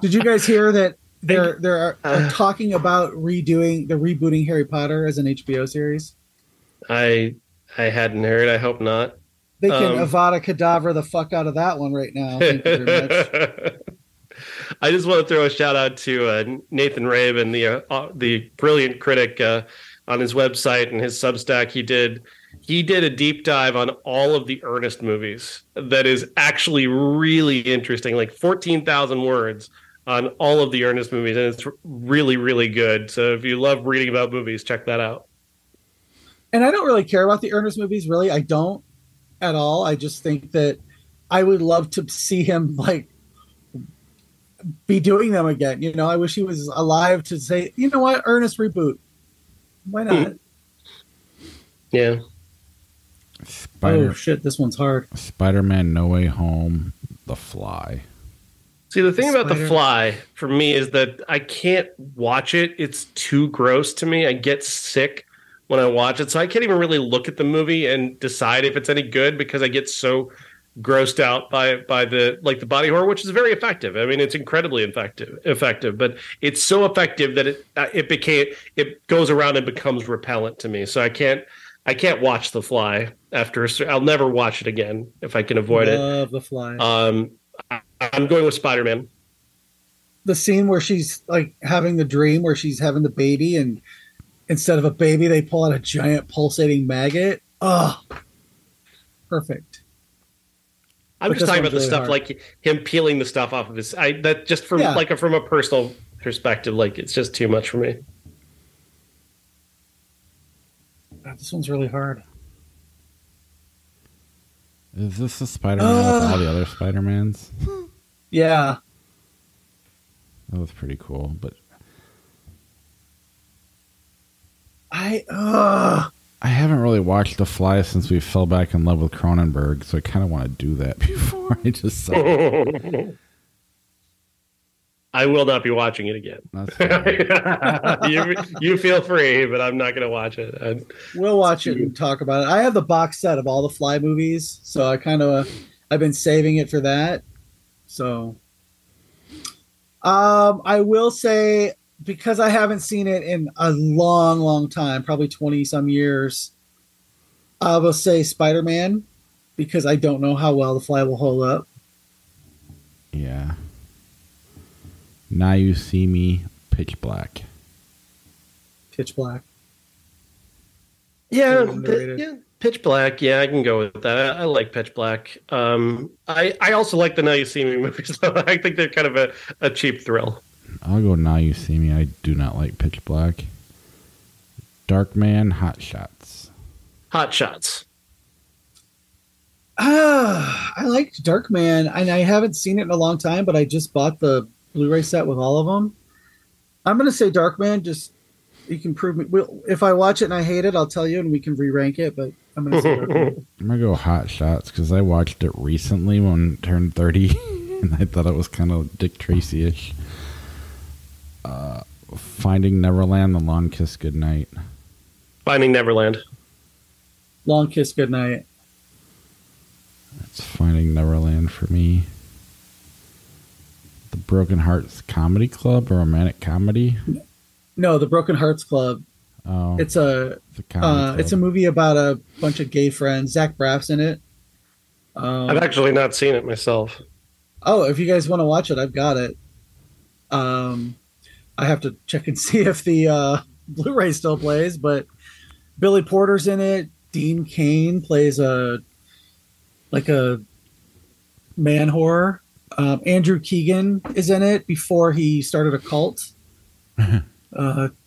did you guys hear that they're talking about rebooting Harry Potter as an HBO series? I hadn't heard. I hope not. They can Avada Kedavra the fuck out of that one right now. Thank you very much. I just want to throw a shout out to Nathan Rabin, the brilliant critic on his website and his Substack. He did a deep dive on all of the Ernest movies. That is actually really interesting, like 14,000 words on all of the Ernest movies, and it's really, really good. So if you love reading about movies, check that out. And I don't really care about the Ernest movies, really. I don't at all. I just think that I would love to see him be doing them again. You know, I wish he was alive to say, you know what, Ernest reboot. Why not? Yeah. Oh shit, this one's hard. Spider-Man No Way Home, The Fly. See, the thing about The Fly for me is that I can't watch it. It's too gross to me. I get sick when I watch it. So I can't even really look at the movie and decide if it's any good because I get so grossed out by the body horror, which is very effective. I mean, it's incredibly effective, but it's so effective that it goes around and becomes repellent to me. So I can't watch The Fly I'll never watch it again if I can avoid it. Love The Fly. I'm going with Spider-Man. The scene where she's like having the dream where she's having the baby and instead of a baby, they pull out a giant pulsating maggot. Oh, perfect. I'm just talking about the stuff like him peeling the stuff off of his. That just from from a personal perspective, like it's just too much for me. God, this one's really hard. Is this the Spider-Man with all the other Spider-Mans? Yeah. That was pretty cool, but I haven't really watched The Fly since we fell back in love with Cronenberg, so I kind of want to do that before I just saw it. I will not be watching it again. That's fine. You feel free, but I'm not going to watch it. We'll watch it and talk about it. I have the box set of all the Fly movies, so I've been saving it for that. So, I will say, because I haven't seen it in a long, long time, probably 20 some years, I will say Spider-Man, because I don't know how well the Fly will hold up. Yeah. Now You See Me, Pitch Black. Pitch Black. Yeah, Pitch Black. Yeah, I can go with that. I like Pitch Black. I also like the Now You See Me movies. I think they're kind of a cheap thrill. I'll go Now You See Me. I do not like Pitch Black. Darkman, Hot Shots. Hot Shots. I liked Darkman, and I haven't seen it in a long time, but I just bought the Blu-ray set with all of them. I'm going to say Darkman. Just, you can prove me. If I watch it and I hate it, I'll tell you and we can re-rank it, but I'm going to say Darkman. I'm going to go Hot Shots because I watched it recently when I turned 30 and I thought it was kind of Dick Tracy-ish. Finding Neverland, The Long Kiss Goodnight. Finding Neverland. Long Kiss Goodnight. It's Finding Neverland for me. The Broken Hearts Comedy Club, a romantic comedy? No, The Broken Hearts Club. Oh, it's a movie about a bunch of gay friends. Zach Braff's in it. I've actually not seen it myself. Oh, if you guys want to watch it, I've got it. I have to check and see if the Blu-ray still plays, but Billy Porter's in it. Dean Cain plays a man horror. Andrew Keegan is in it before he started a cult.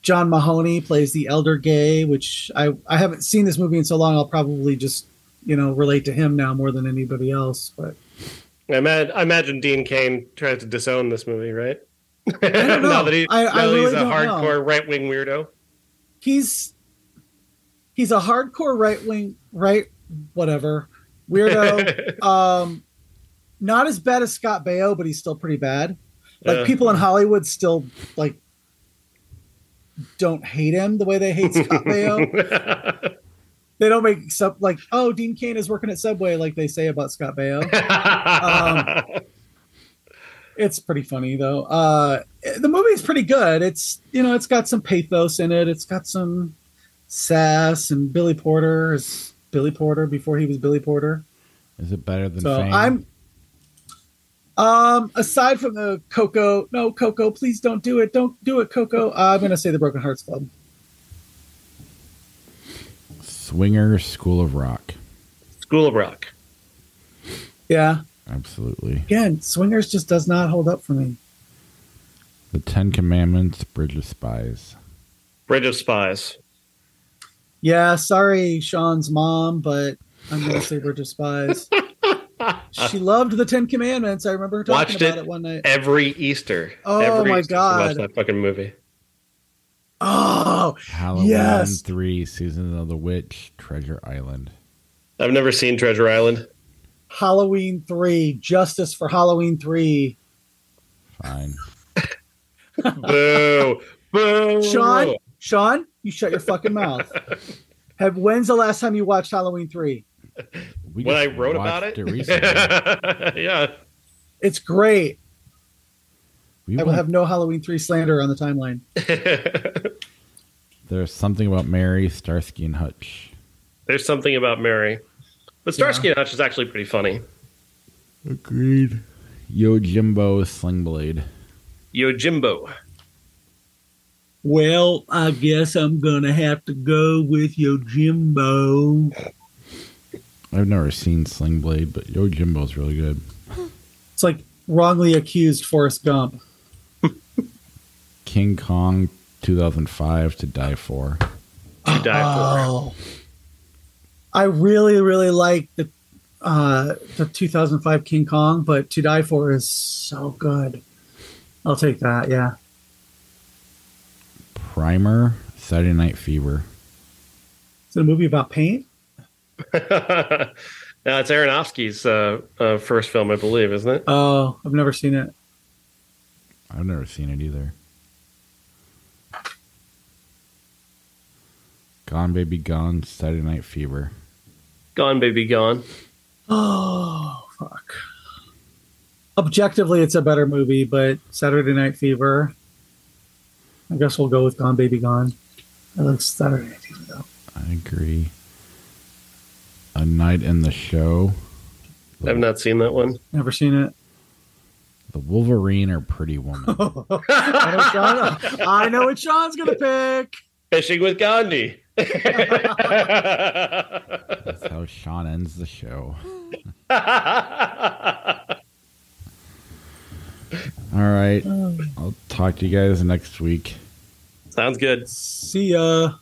John Mahoney plays the elder gay, which I haven't seen this movie in so long. I'll probably just, relate to him now more than anybody else. But I imagine Dean Cain tried to disown this movie, right? I don't know. Now that he's really a hardcore right-wing weirdo. He's a hardcore whatever weirdo. Not as bad as Scott Baio, but he's still pretty bad. People in Hollywood still don't hate him the way they hate Scott Baio. They don't make stuff like, oh, Dean Cain is working at Subway like they say about Scott Baio. It's pretty funny though. The movie's pretty good. It's it's got some pathos in it. It's got some sass, and Billy Porter is Billy Porter before he was Billy Porter. Is it better than Fame? Aside from the Coco, please don't do it. Don't do it, Coco. I'm going to say the Broken Hearts Club. Swinger, School of Rock. School of Rock. Yeah. Absolutely. Again, Swingers just does not hold up for me. The Ten Commandments, Bridge of Spies. Bridge of Spies. Yeah, sorry, Sean's mom, but I'm going to say Bridge of Spies. She loved the Ten Commandments. I remember her talking about it one night. Every Easter. Oh, my God. Watch that fucking movie. Oh, Halloween yes. 3, Season of the Witch, Treasure Island. I've never seen Treasure Island. Halloween 3, Justice for Halloween 3. Fine. Boo. Boo. Sean, you shut your fucking mouth. When's the last time you watched Halloween 3? When I wrote about it? Yeah. It's great. I will have no Halloween 3 slander on the timeline. There's Something About Mary, Starsky and Hutch. There's Something About Mary. But Starsky and Hutch is actually pretty funny. Agreed. Yojimbo, Sling Blade. Yojimbo. Well, I guess I'm going to have to go with Yojimbo. I've never seen Sling Blade, but Yojimbo's really good. It's like wrongly accused Forrest Gump. King Kong, 2005, To Die For. To Die For. I really, really like the the 2005 King Kong, but To Die For is so good. I'll take that. Yeah. Primer, Saturday Night Fever. Is it a movie about paint? No, it's Aronofsky's first film, I believe, isn't it? Oh, I've never seen it. I've never seen it either. Gone Baby Gone, Saturday Night Fever. Gone Baby Gone. Oh, fuck. Objectively, it's a better movie, but Saturday Night Fever. I guess we'll go with Gone Baby Gone. I like Saturday Night Fever, though. I agree. A Night in the Show. I've not seen that one. Never seen it. The Wolverine or Pretty Woman. I know what Sean's going to pick. Fishing with Gandhi. That's how Sean ends the show. All right. I'll talk to you guys next week. Sounds good. See ya.